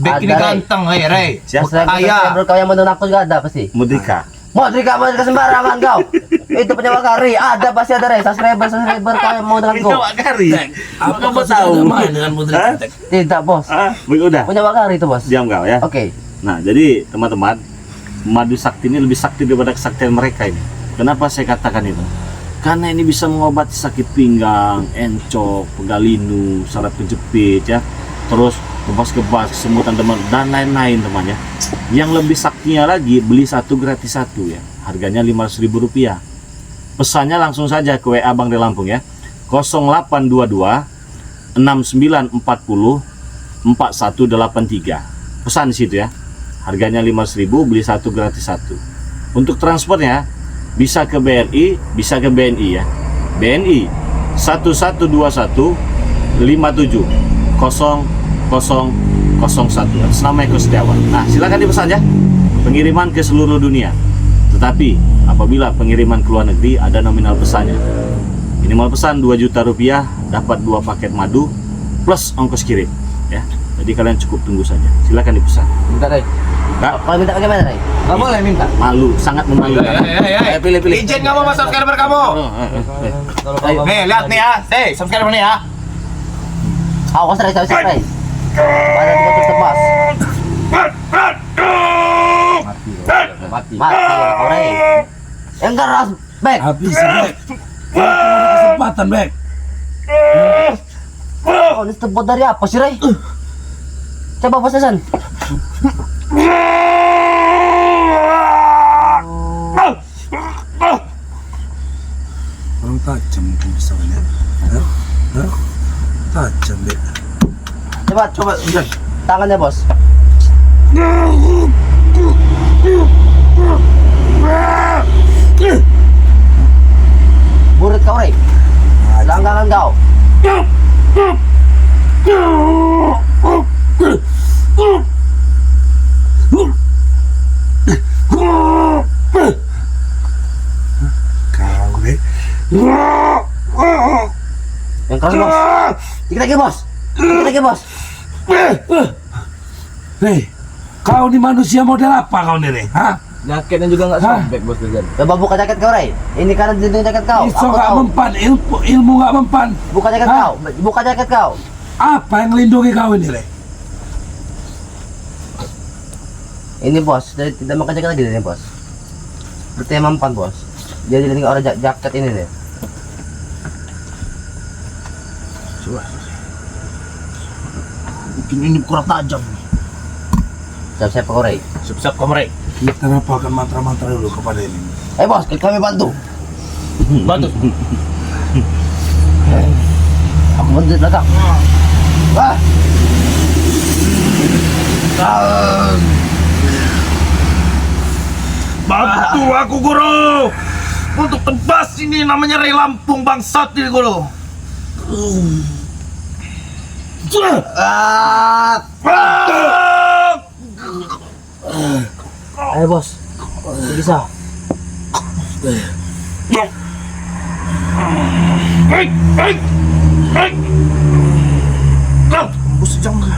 Speaker 2: Bek ini
Speaker 1: Ada,
Speaker 2: ganteng, Ray.
Speaker 1: Subscriber
Speaker 2: Ayah.
Speaker 1: kau yang menonton aku juga ada pasti.
Speaker 4: Mudrika.
Speaker 1: Modrika sembarangan kau. Itu penyewa kari, ada pasti ada Ray. Subscriber kau yang mau dengan kau.
Speaker 4: Kari.
Speaker 3: Apa
Speaker 4: Kamu
Speaker 3: kau
Speaker 4: tahu?
Speaker 3: sudah main dengan Mudrik?
Speaker 4: Hah?
Speaker 1: Tidak bos.
Speaker 4: Udah.
Speaker 1: Penyewa kari itu bos.
Speaker 4: Diam kau ya.
Speaker 1: Oke.
Speaker 4: Nah, jadi teman-teman, madu sakti ini lebih sakti daripada kesaktian mereka ini. Kenapa saya katakan itu? Karena ini bisa mengobati sakit pinggang, encok, pegalinu, saraf kejepit ya. Terus kebas-kebas, kesemutan teman dan lain-lain teman ya. Yang lebih saktinya lagi, beli satu gratis satu ya. Harganya Rp500.000. Pesannya langsung saja ke WA Bang di Lampung ya. 0822 6940 4183. Pesan di situ ya. Harganya Rp500.000, beli satu gratis satu. Untuk transportnya bisa ke BRI, bisa ke BNI ya. BNI 1121 57 0001 atas nama Eko Setiawan. Nah, silakan dipesan ya. Pengiriman ke seluruh dunia. Tetapi apabila pengiriman ke luar negeri ada nominal pesannya. Minimal pesan Rp2 juta, dapat 2 paket madu plus ongkos kirim ya. Jadi kalian cukup tunggu saja. Silakan dipesan.
Speaker 1: Minta Ray.
Speaker 4: Kak,
Speaker 1: Kalau minta bagaimana Ray?
Speaker 2: Nggak boleh minta.
Speaker 4: malu, sangat memalukan. Ayo, pilih.
Speaker 2: Izin nggak mau subscriber kamu? Nih, lihat nih ya. Subscriber nih ya.
Speaker 1: Awas Ray, Ray. Badan juga terus tebas. Mati kau Ray. Yang keras, Bek.
Speaker 3: Habis Bek. Kesempatan Bek.
Speaker 1: Oh, ini tebot dari apa sih Ray? Coba posesan.
Speaker 3: Orang tajam mungkin pisaunya. Tajam Bek.
Speaker 1: Coba. Tangannya bos. Burit kau Ray. Langgangan kau.
Speaker 3: Kau Bek.
Speaker 1: Yang keras bos. Dikit lagi bos.
Speaker 3: Hei, kau ini manusia model apa kau nih Ray? Hah?
Speaker 2: Jaketnya juga nggak
Speaker 3: Hah?
Speaker 2: sobek bos Degan.
Speaker 1: Coba buka jaket kau Ray. Ini karena dinding jaket kau.
Speaker 3: Iso
Speaker 1: Aku
Speaker 3: gak
Speaker 1: tahu.
Speaker 3: mempan, ilmu gak mempan.
Speaker 1: Buka jaket
Speaker 3: Hah?
Speaker 1: kau. Buka jaket kau.
Speaker 3: Apa yang melindungi kau ini Ray?
Speaker 1: Ini bos, dari tidak makan jaket lagi nih bos. Berarti yang mempan bos. Dia dilindungi orang jaket ini deh.
Speaker 2: Mungkin ini kurang tajam.
Speaker 1: Siap-siap kau Ray.
Speaker 2: Siap-siap kamu, Ray.
Speaker 3: Kita rapalkan mantra-mantra dulu kepada ini.
Speaker 1: Bos, kami bantu.
Speaker 2: Bantu.
Speaker 1: Aku bantu di belakang. Wah.
Speaker 2: Bantu aku, Guru. Untuk tebas ini namanya Ray Lampung bangsat ini, Guru.
Speaker 1: Ayo bos. Bisa.
Speaker 2: Bus jangan.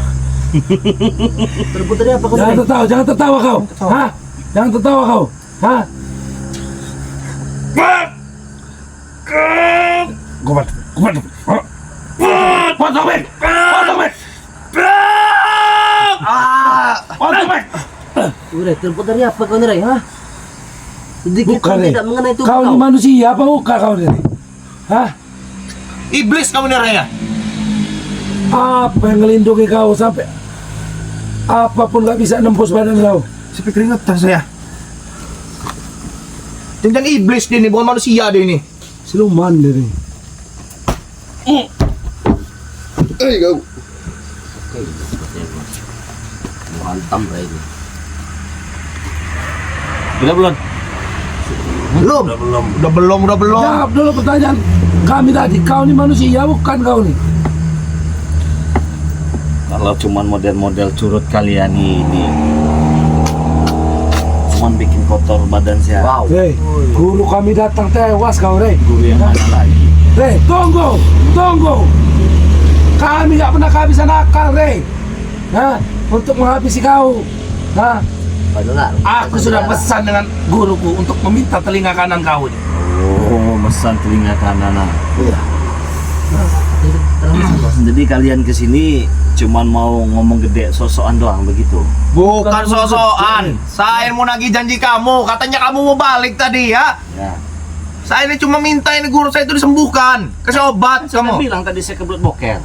Speaker 1: Terbut dari apa kau?
Speaker 3: Jangan tertawa kau. Hah? Jangan tertawa kau. Hah? Kumat. Potong Bek.
Speaker 1: Udah terbut dari apa kau nih Ray? Hah? Sedikit
Speaker 3: Bukan
Speaker 1: pun
Speaker 3: Ray.
Speaker 1: tidak mengenai tubuh
Speaker 3: Kau ini manusia apa bukan kau ini? Hah?
Speaker 2: Iblis kamu nih, Ray ya.
Speaker 3: Apa yang melindungi kau sampai apapun gak bisa nembus badan kau?
Speaker 2: Sampai keringetan saya. Jangan iblis dia ini, bukan manusia dia ini.
Speaker 3: Siluman diri.
Speaker 2: Kau.
Speaker 1: Mantap Ray ini.
Speaker 4: Udah belum?
Speaker 2: Udah belum.
Speaker 3: Jawab dulu pertanyaan kami tadi. Kau ini manusia bukan kau nih?
Speaker 4: Kalau cuman model-model curut kalian ini, cuman bikin kotor badan saya.
Speaker 1: Wow.
Speaker 3: Hei, guru kami datang tewas kau Ray.
Speaker 4: Guru yang mana lagi?
Speaker 3: Rey, tunggu. Kami nggak pernah kehabisan akal, Rey. Nah, untuk menghabisi kau. Nah,
Speaker 1: Benar.
Speaker 3: aku sudah pesan dengan guruku untuk meminta telinga kanan kau.
Speaker 4: Oh, pesan telinga kanan.
Speaker 1: Iya.
Speaker 4: Jadi kalian kesini cuman mau ngomong gede sosokan doang begitu?
Speaker 2: Bukan sosokan. Saya mau nagih janji kamu. Katanya kamu mau balik tadi ya.
Speaker 4: Ya.
Speaker 2: Saya ini cuma minta ini guru saya itu disembuhkan. Kasih obat
Speaker 4: Saya
Speaker 2: kamu.
Speaker 4: bilang tadi saya kebelet boker.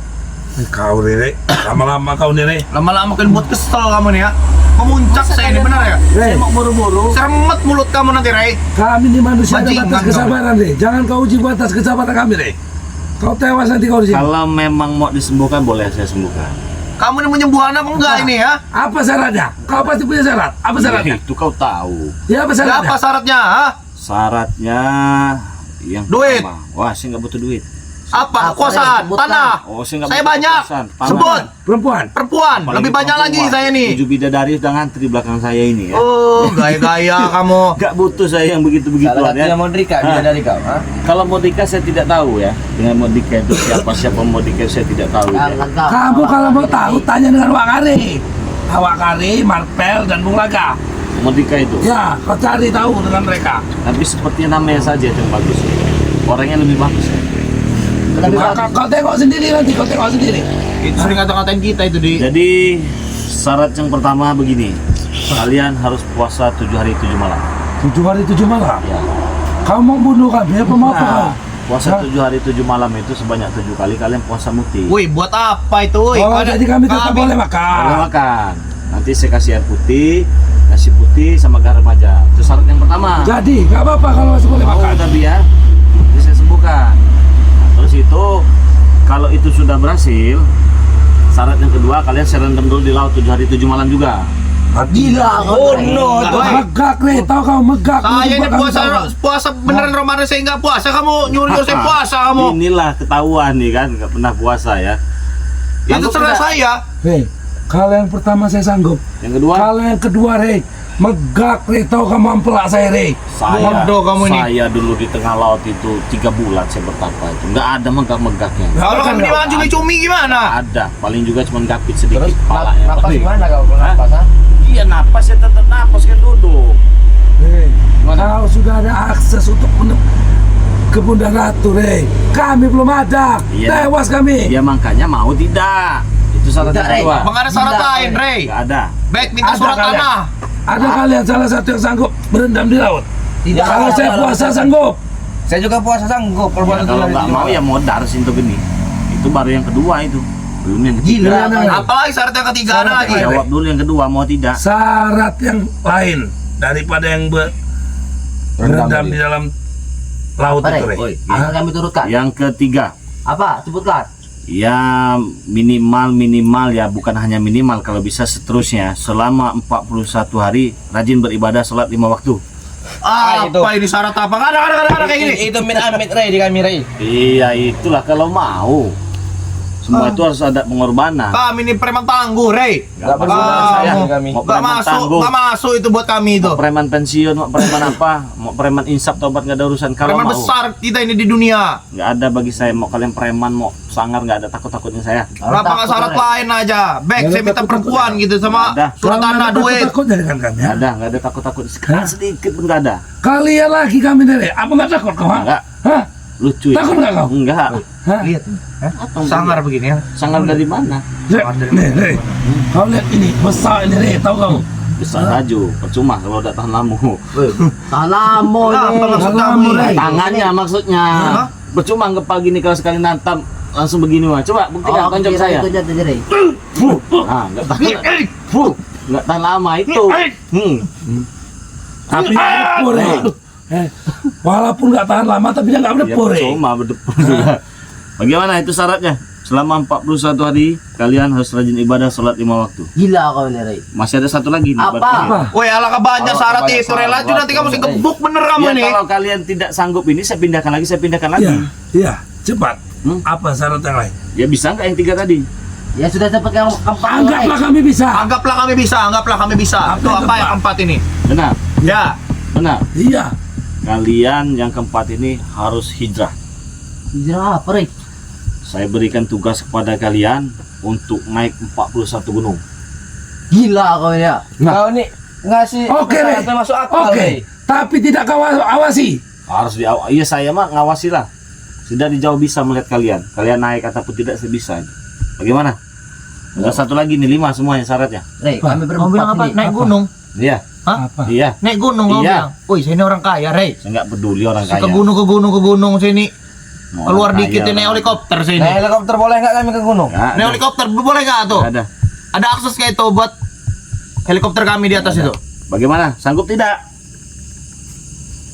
Speaker 3: Kau Rey, lama-lama kau nih, Rey.
Speaker 2: Lama-lama kan buat kesel kamu nih ya. Memuncak saya ini benar ya.
Speaker 3: Rey,
Speaker 4: Saya mau buru-buru.
Speaker 2: Seremet mulut kamu nanti, Rey.
Speaker 3: kami ini manusia ada
Speaker 2: Bajingan
Speaker 3: batas
Speaker 2: kau.
Speaker 3: kesabaran, Rey. Jangan kau uji batas kesabaran kami, Rey. Kau tewas nanti kau di sini.
Speaker 4: Kalau memang mau disembuhkan boleh saya sembuhkan.
Speaker 2: Kamu ini menyembuhkan apa enggak ini ya?
Speaker 3: Apa syaratnya? Kau pasti punya syarat. Apa syaratnya?
Speaker 4: Itu kau tahu.
Speaker 3: Ya, apa syaratnya?
Speaker 2: Apa syaratnya? Ha?
Speaker 4: Syaratnya yang
Speaker 2: Duit.
Speaker 4: pertama. Wah, saya nggak butuh duit.
Speaker 2: Apa?
Speaker 1: Apa,
Speaker 2: Kekuasaan,
Speaker 1: sebutkan.
Speaker 2: tanah.
Speaker 4: Oh, saya nggak
Speaker 2: Saya
Speaker 4: butuh
Speaker 2: banyak.
Speaker 4: kekuasaan. Panah.
Speaker 2: Sebut.
Speaker 3: Perempuan.
Speaker 2: Perempuan,
Speaker 4: Apalagi
Speaker 2: lebih banyak lagi
Speaker 4: perempuan.
Speaker 2: saya nih.
Speaker 4: 7 bidadari sudah ngantri belakang saya ini ya.
Speaker 2: Oh, gaya-gaya kamu.
Speaker 4: Nggak butuh saya yang begitu-begituan ya.
Speaker 5: Modrika
Speaker 4: Hah?
Speaker 5: dari kau, ha?
Speaker 4: Kalau Modika saya tidak tahu ya. Dengan Modika itu siapa Modika saya tidak tahu ya.
Speaker 1: Jangan kau.
Speaker 3: Kamu kalau mau tahu tanya dengan Wakari. Wakari, Marpel, dan Bung Laga.
Speaker 4: Modika itu.
Speaker 3: Ya, kau cari tahu dengan mereka.
Speaker 4: Tapi sepertinya namanya saja yang bagus. Orangnya lebih bagus ya.
Speaker 3: Kau tengok sendiri nanti, kau tengok sendiri.
Speaker 2: Itu sering ngata-ngatain kita itu di.
Speaker 4: Jadi syarat yang pertama begini. Kalian harus puasa 7 hari 7 malam.
Speaker 3: 7 hari 7 malam.
Speaker 4: Ya.
Speaker 3: Kau mau bunuh kami apa mau apa?
Speaker 4: Nah, puasa
Speaker 3: Hah?
Speaker 4: 7 hari 7 malam itu sebanyak 7 kali kalian puasa muti.
Speaker 2: Woi, buat apa itu? Woi,
Speaker 3: Oh, jadi kami tetap boleh
Speaker 4: Boleh
Speaker 3: makan.
Speaker 4: makan. Nanti saya kasih air putih, nasi putih sama garam aja. Itu syarat yang pertama.
Speaker 3: Jadi, nggak apa-apa kalau masih boleh
Speaker 4: Mau
Speaker 3: makan.
Speaker 4: tapi ya, nanti saya sembuhkan. Nah, terus itu kalau itu sudah berhasil, syarat yang kedua kalian saya rendam dulu di laut 7 hari 7 malam juga.
Speaker 1: Gila kau.
Speaker 2: no, itu.
Speaker 3: Megak nih, tahu kau megak.
Speaker 2: Saya ini
Speaker 3: Untuk kami
Speaker 2: puasa
Speaker 3: tahu.
Speaker 2: puasa beneran Ramadan saya enggak puasa. Kamu nyuruh-nyuruh saya puasa kamu.
Speaker 4: Inilah ketahuan nih kan, nggak pernah puasa ya.
Speaker 2: Itu
Speaker 4: Sanggup
Speaker 2: terserah
Speaker 4: nggak?
Speaker 2: saya.
Speaker 3: Hei, kalau yang pertama saya sanggup.
Speaker 4: Yang kedua,
Speaker 3: Kalau yang kedua, Rey, megak Rey, tahu kamu ampelak saya, Rey.
Speaker 2: Bodoh kamu ini.
Speaker 4: Saya dulu di tengah laut itu 3 bulan saya bertapa itu. Nggak ada megak-megaknya.
Speaker 2: Kalau kamu dimakan cumi-cumi gimana?
Speaker 4: Ada, paling juga cuma gapit sedikit
Speaker 5: Terus
Speaker 4: kepalanya.
Speaker 5: napas
Speaker 4: Tapi-
Speaker 5: gimana kau? Napas, ha?
Speaker 4: Iya napas ya tetap napas kan duduk.
Speaker 3: Rey,
Speaker 4: Gimana?
Speaker 3: kau sudah ada akses untuk ke Bunda Ratu, Rey. Kami belum ada.
Speaker 4: Iya.
Speaker 3: Tewas kami.
Speaker 4: Ya makanya mau tidak. Itu syarat
Speaker 1: Tidak,
Speaker 4: yang kedua.
Speaker 2: Bang ada syarat lain, Rey.
Speaker 4: Nggak ada.
Speaker 2: Baik, minta
Speaker 3: Ada
Speaker 2: surat
Speaker 3: kalian.
Speaker 2: tanah.
Speaker 3: Ada kalian salah satu yang sanggup berendam di laut?
Speaker 5: Tidak.
Speaker 3: Kalau saya puasa sanggup.
Speaker 5: Saya juga puasa sanggup kalau
Speaker 4: Ya,
Speaker 5: puasa
Speaker 4: kalau nggak mau ya modar sinto gini. Itu baru yang kedua itu. Belum yang ketiga.
Speaker 3: Gila, Rey.
Speaker 2: Apalagi syarat yang ketiga ada
Speaker 3: Syarat
Speaker 2: lagi.
Speaker 3: yang
Speaker 4: Jawab dulu yang kedua mau tidak.
Speaker 3: Syarat yang lain daripada yang berendam di dalam laut
Speaker 1: Apa,
Speaker 3: itu,
Speaker 1: Rey?
Speaker 3: Rey.
Speaker 1: Akan kami turutkan.
Speaker 4: Yang ketiga.
Speaker 1: Apa? Sebutkan.
Speaker 4: Ya minimal ya bukan hanya minimal kalau bisa seterusnya selama 41 hari rajin beribadah sholat 5 waktu.
Speaker 2: Ah,
Speaker 5: itu.
Speaker 2: apa ini syarat apa? Nggak ada kayak gini.
Speaker 5: Itu min amit Rey di kami Rey.
Speaker 4: Iya itulah kalau mau. Semua itu harus ada pengorbanan.
Speaker 2: Kami ini preman tangguh, Rey.
Speaker 5: Nggak perlu
Speaker 2: Ah,
Speaker 5: saya
Speaker 2: mau-
Speaker 5: kami.
Speaker 4: Mau
Speaker 2: Nggak
Speaker 4: preman
Speaker 2: masuk,
Speaker 4: tangguh,
Speaker 2: nggak masuk itu buat kami itu.
Speaker 4: mau preman pensiun, mau preman apa, mau preman insaf tobat nggak ada urusan. Kalau
Speaker 2: Preman
Speaker 4: mau
Speaker 2: besar kita ini di dunia.
Speaker 4: nggak ada bagi saya. Mau kalian preman, mau sangar nggak ada takut-takutnya saya.
Speaker 2: Kenapa nggak syarat lain aja? Baik,
Speaker 3: Nggak
Speaker 2: saya
Speaker 3: ada
Speaker 2: minta
Speaker 3: takut-takut
Speaker 2: perempuan gitu sama
Speaker 4: Nggak ada.
Speaker 2: surat tanah duit.
Speaker 3: Takut dengan kami.
Speaker 4: Nggak ada, nggak ada takut-takut. Sekarang sedikit pun nggak ada.
Speaker 3: Kalian lagi kami, Rey. Apa nggak takut kau? Ha?
Speaker 4: Nggak.
Speaker 3: Hah?
Speaker 4: Lucu ya.
Speaker 3: Takut nggak kau?
Speaker 4: Enggak.
Speaker 3: Hah?
Speaker 2: Lihat, sangar begini ya.
Speaker 4: Sangar dari mana?
Speaker 3: Nih, Rey. Kau lihat ini, besar ini, Rey. Tahu kau?
Speaker 4: Besar baju, percuma kalau datang tamu.
Speaker 1: Tahan lama
Speaker 2: Kenapa
Speaker 1: ini.
Speaker 2: maksud
Speaker 3: Tahan
Speaker 2: kamu
Speaker 3: lama,
Speaker 2: ini?
Speaker 3: Rey.
Speaker 4: Tangannya maksudnya.
Speaker 2: Hah?
Speaker 4: Percuma ngepal gini kalau sekali nantam langsung begini wah. Coba buktikan tonjok saya.
Speaker 1: Itu aja Rey.
Speaker 4: Ah, enggak tahan. Enggak tahan lama itu.
Speaker 3: Tapi nggak berdepur, Rey. Walaupun nggak tahan lama, tapi dia nggak
Speaker 4: Ya
Speaker 3: berdepur, Rey.
Speaker 4: percuma berdepur juga. Bagaimana itu syaratnya? Selama 41 hari kalian harus rajin ibadah sholat 5 waktu.
Speaker 1: Gila kau ini, Rey.
Speaker 4: Masih ada satu lagi nih.
Speaker 1: Apa?
Speaker 3: Apa?
Speaker 2: Woi, alangkah banyak
Speaker 5: Oh,
Speaker 2: syarat
Speaker 5: banyak
Speaker 2: itu. Rela
Speaker 5: syarat.
Speaker 2: nanti kamu sih gebuk bener kamu
Speaker 4: Ya
Speaker 2: nih.
Speaker 4: kalau kalian tidak sanggup ini saya pindahkan lagi, saya pindahkan lagi.
Speaker 3: Iya, iya. Cepat.
Speaker 4: Hmm?
Speaker 3: Apa syarat yang lain?
Speaker 4: Ya bisa nggak yang 3 tadi?
Speaker 1: Ya sudah cepat yang keempat.
Speaker 3: Anggaplah kami bisa.
Speaker 2: Anggaplah kami bisa, anggaplah kami bisa.
Speaker 3: Apa
Speaker 2: Itu
Speaker 3: yang
Speaker 2: apa yang keempat ini?
Speaker 4: Benar,
Speaker 2: Ya.
Speaker 4: benar.
Speaker 3: Iya.
Speaker 4: Kalian yang keempat ini harus hijrah.
Speaker 1: Hijrah apa, Rey?
Speaker 4: Saya berikan tugas kepada kalian untuk naik 41 gunung.
Speaker 1: Gila kau ini ya.
Speaker 5: Kau nih ngasih
Speaker 3: Oke, Rey.
Speaker 5: persyaratan masuk akal,
Speaker 3: Oke,
Speaker 5: Rey.
Speaker 3: tapi tidak kau awasi.
Speaker 4: Harus iya saya mah ngawasi lah. Sudah di jauh bisa melihat kalian. Kalian naik ataupun tidak saya bisa. Bagaimana? Ada satu lagi nih 5 semuanya syaratnya.
Speaker 1: Rey,
Speaker 3: Apa?
Speaker 1: kami
Speaker 2: Kamu bilang
Speaker 1: berempat
Speaker 2: apa?
Speaker 1: ini.
Speaker 2: Naik gunung?
Speaker 4: Iya,
Speaker 3: Apa?
Speaker 4: iya.
Speaker 2: Naik gunung kamu
Speaker 4: Iya.
Speaker 2: bilang. Woi, saya ini orang kaya, Rey.
Speaker 4: Saya nggak peduli orang
Speaker 2: Ke
Speaker 4: kaya.
Speaker 2: gunung sini.
Speaker 4: Mau
Speaker 2: Keluar
Speaker 4: orang
Speaker 2: dikit
Speaker 4: kaya,
Speaker 2: ini
Speaker 4: orang-
Speaker 2: helikopter
Speaker 5: Naik
Speaker 2: sini.
Speaker 5: helikopter boleh nggak kami ke gunung?
Speaker 4: Nggak
Speaker 2: Naik
Speaker 4: ada.
Speaker 2: helikopter boleh nggak tuh?
Speaker 4: Nggak ada.
Speaker 2: Ada akses kayak itu buat helikopter kami di atas
Speaker 4: Nggak
Speaker 2: itu.
Speaker 4: ada. Bagaimana? Sanggup tidak?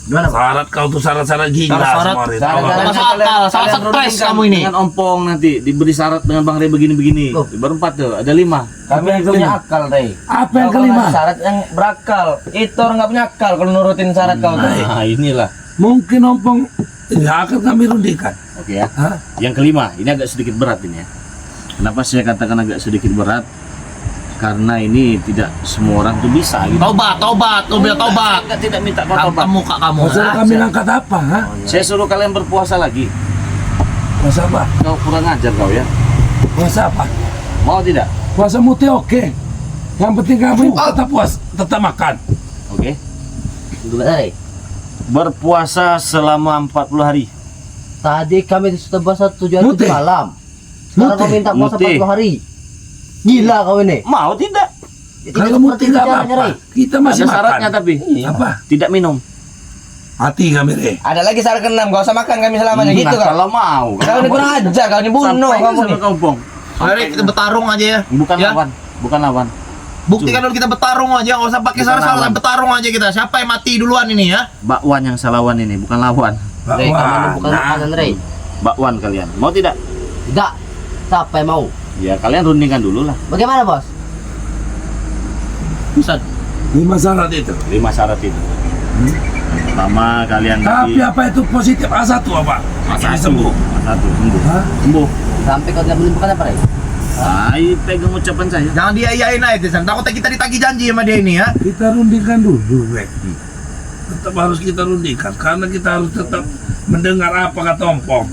Speaker 1: Gimana, Pak?
Speaker 3: Syarat kau tuh syarat-syarat gila
Speaker 2: Syarat-syarat.
Speaker 3: semua, Rey.
Speaker 5: Syarat-syarat.
Speaker 3: Tahu nggak?
Speaker 2: Masuk akal, salah
Speaker 4: Kalian
Speaker 2: stres
Speaker 4: rundingkan
Speaker 2: kamu ini.
Speaker 4: Dengan ompong nanti diberi syarat dengan Bang Rey begini-begini.
Speaker 1: Oh.
Speaker 4: Berempat tuh, ada 5.
Speaker 5: Kami yang punya akal, Rey.
Speaker 3: Apa yang
Speaker 5: Kau
Speaker 3: kelima?
Speaker 5: ngasih syarat yang berakal. Itu orang nggak punya akal kalau nurutin syarat kau tuh.
Speaker 4: Nah, inilah.
Speaker 3: Mungkin ompong ya akan kami rundingkan.
Speaker 4: Oke ya.
Speaker 3: Hah?
Speaker 4: Yang kelima, ini agak sedikit berat ini ya. Kenapa saya katakan agak sedikit berat? Karena ini tidak semua orang tuh bisa gitu.
Speaker 2: Tobat, kau bilang tobat.
Speaker 4: Saya tidak minta kau tobat.
Speaker 2: Kamu muka kamu.
Speaker 3: Masalah kami angkat apa? Ha?
Speaker 4: Saya suruh kalian berpuasa lagi.
Speaker 3: Puasa apa?
Speaker 4: Kau kurang ajar kau ya.
Speaker 3: Puasa apa?
Speaker 4: Mau tidak?
Speaker 3: Puasa muti oke. Yang penting kami tetap puas, tetap makan.
Speaker 4: Oke.
Speaker 1: Gimana, Rey?
Speaker 4: Berpuasa selama 40 hari.
Speaker 1: Tadi kami sudah puasa 7 hari
Speaker 3: Muti.
Speaker 1: 7 malam. Sekarang
Speaker 3: Muti.
Speaker 1: kau minta puasa
Speaker 4: Muti.
Speaker 1: 40 hari. Gila kau ini.
Speaker 4: Mau tidak?
Speaker 1: Ya,
Speaker 3: Kalau
Speaker 1: tidak
Speaker 3: muti
Speaker 1: seperti
Speaker 3: nggak
Speaker 1: caranya,
Speaker 3: apa-apa.
Speaker 1: Rey.
Speaker 3: Kita masih
Speaker 4: Ada
Speaker 3: makan.
Speaker 4: syaratnya tapi.
Speaker 3: Apa?
Speaker 4: Tidak minum.
Speaker 3: Hati kami, Rey.
Speaker 5: Ada lagi syarat ke-6, gak usah makan kami selamanya gitu
Speaker 4: Nah,
Speaker 5: kau.
Speaker 4: kalau mau.
Speaker 5: Kau ini kurang ajar, kau ini bunuh
Speaker 4: Sampaikan
Speaker 5: kamu
Speaker 4: sama
Speaker 5: nih.
Speaker 4: kampung.
Speaker 2: Mari kita bertarung aja ya.
Speaker 4: Bukan
Speaker 2: Ya.
Speaker 4: lawan. Bukan lawan.
Speaker 2: Buktikan dulu kita bertarung aja, nggak usah pakai
Speaker 4: Bukan
Speaker 2: syarat-syarat,
Speaker 4: lawan.
Speaker 2: bertarung aja kita. Siapa yang mati duluan ini ya?
Speaker 4: Bakwan yang saya lawan ini, bukan lawan.
Speaker 1: Rey, kami bukan
Speaker 3: Nah,
Speaker 1: makanan, Rey.
Speaker 4: Bakwan kalian. Mau tidak?
Speaker 1: Tidak. Siapa yang mau?
Speaker 4: Ya kalian rundingkan dulu lah.
Speaker 1: Bagaimana, Bos?
Speaker 2: Bisa.
Speaker 3: 5 syarat itu.
Speaker 4: 5 syarat itu. Yang pertama kalian
Speaker 3: Tapi apa itu positif A1 apa? Masih sembuh.
Speaker 4: Satu sembuh.
Speaker 3: Hah?
Speaker 4: Sembuh.
Speaker 1: Sampai kau tidak melimpahkan apa, Rey?
Speaker 4: Ayo pegang ucapan saya.
Speaker 2: Jangan dia-iyain aja, Desan. Takutnya kita ditagih janji sama dia ini ya.
Speaker 3: Kita rundingkan dulu, Rey. Tetap harus kita rundingkan karena kita harus tetap mendengar apa kata ompong.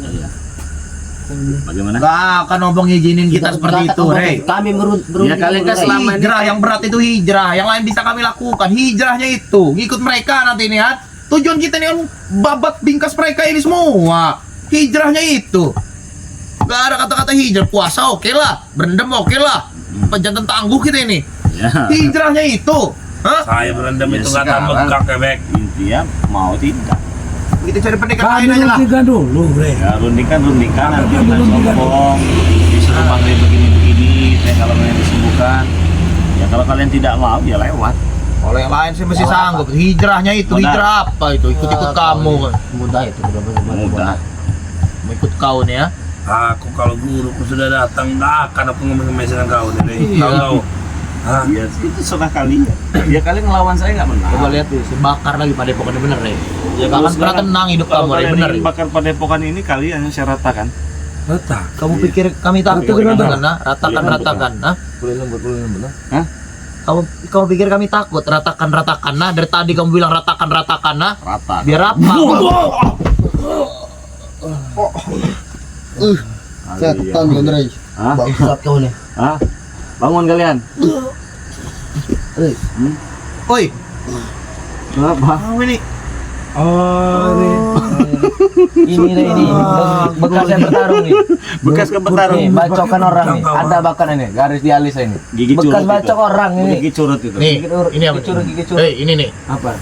Speaker 4: Bagaimana?
Speaker 2: Gak akan ngomong izinin kita seperti itu, Rey.
Speaker 1: Kami
Speaker 4: Ya, kalian kan selama ini
Speaker 2: Hijrah yang berat itu hijrah, yang lain bisa kami lakukan. Hijrahnya itu ngikut mereka nanti ini ya. Tujuan kita ini kan babat bingkas mereka ini semua. Hijrahnya itu. Gak ada kata-kata hijrah, puasa oke lah, berendam oke lah. Penjantan tangguh kita ini.
Speaker 4: Ya.
Speaker 2: Hijrahnya itu. Hah?
Speaker 3: Saya berendam
Speaker 4: Ya,
Speaker 3: itu kata
Speaker 4: sekarang.
Speaker 3: megak kebek.
Speaker 4: Intinya mau tidak.
Speaker 2: Kita cari pendekar
Speaker 3: Kami
Speaker 2: lain aja lah.
Speaker 3: rundingkan dulu, Rey.
Speaker 4: Ya rundingkan nanti
Speaker 3: Kami
Speaker 4: kita
Speaker 3: rundingkan.
Speaker 4: sombong. Disuruh Bang Rey begini-begini. Kalau kalian disembuhkan. Ya kalau kalian tidak mau ya lewat.
Speaker 2: Oleh yang lain sih masih sanggup. Hijrahnya itu,
Speaker 4: Mudah.
Speaker 2: hijrah apa itu? Ikut-ikut kamu.
Speaker 1: Mudah itu,
Speaker 4: Mudah.
Speaker 2: Mau ikut kau nih ya.
Speaker 3: Aku kalau guruku sudah datang, nggak akan aku ngemes dengan kau, Rey.
Speaker 2: Iya.
Speaker 3: Tahu? Hah?
Speaker 4: Ya itu serah kalian. Ya kalian ngelawan saya nggak benar.
Speaker 2: Coba lihat tuh, si bakar lagi pada pokoknya bener deh.
Speaker 4: Ya,
Speaker 2: Gak
Speaker 4: kalau
Speaker 2: akan pernah
Speaker 4: sekarang-
Speaker 2: tenang hidup
Speaker 4: Kalau
Speaker 2: kamu, Rey,
Speaker 4: kalian
Speaker 2: bener.
Speaker 4: ingin
Speaker 2: Rey.
Speaker 4: bakar padepokan ini kalian yang saya ratakan.
Speaker 3: Letak.
Speaker 2: Kamu pikir kami takut
Speaker 3: Ratakan,
Speaker 2: kan? Nah, ratakan,
Speaker 4: Iya,
Speaker 2: ratakan, nah.
Speaker 5: Boleh lembut, nah.
Speaker 4: Hah?
Speaker 2: Kamu pikir kami takut ratakan, ratakan, nah. Dari tadi kamu bilang ratakan, ratakan, nah.
Speaker 4: Rata.
Speaker 2: Biar apa?
Speaker 4: Setan bener. Hah?
Speaker 1: Bangsat kau nih.
Speaker 4: Hah? Bangun kalian.
Speaker 1: Rey,
Speaker 2: Oi,
Speaker 4: Kenapa?
Speaker 2: kamu ini.
Speaker 3: Oh, Rey.
Speaker 5: Ini Rey, ini bekas yang bertarung nih.
Speaker 4: Bekas kebetarung.
Speaker 5: Nih, bacokan orang nih. Ada bakan ini, garis di alis ini.
Speaker 4: Gigi
Speaker 5: Bekas
Speaker 4: curut itu.
Speaker 5: bacok orang ini.
Speaker 4: Gigi curut itu.
Speaker 2: Nih, ini apa?
Speaker 5: Gigi curut, gigi curut.
Speaker 2: Hei, ini nih.
Speaker 5: Apa?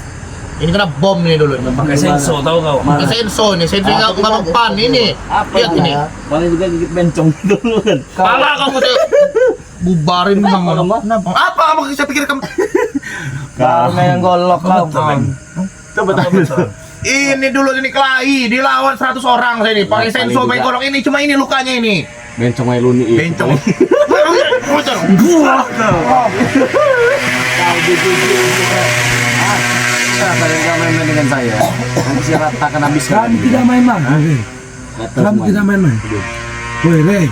Speaker 2: Ini kena bom nih dulu.
Speaker 3: Pakai senso, tahu kau?
Speaker 2: Pakai senso nih, senso nggak mempan ini.
Speaker 4: Apa
Speaker 2: Lihat
Speaker 4: itu?
Speaker 2: ini.
Speaker 4: Paling juga gigit bencong dulu kan.
Speaker 2: Pala kamu tuh bubarin memang.
Speaker 5: Kenapa?
Speaker 2: Apa kamu saya pikir kamu?
Speaker 5: Kau main golok kau.
Speaker 4: Coba tanya.
Speaker 2: Ini dulu ini kelahi dilawan 100 orang saya ini pakai
Speaker 4: Nah,
Speaker 2: senso
Speaker 4: paling
Speaker 2: main
Speaker 4: juga.
Speaker 2: golok ini cuma ini lukanya ini.
Speaker 4: Bencong aja luni.
Speaker 2: Bencong. Bocor.
Speaker 4: Kalian gak main-main dengan saya. Nanti saya ratakan habis.
Speaker 3: Kami tidak main-main. Rey. Kami tidak main-main. Woi, Rey.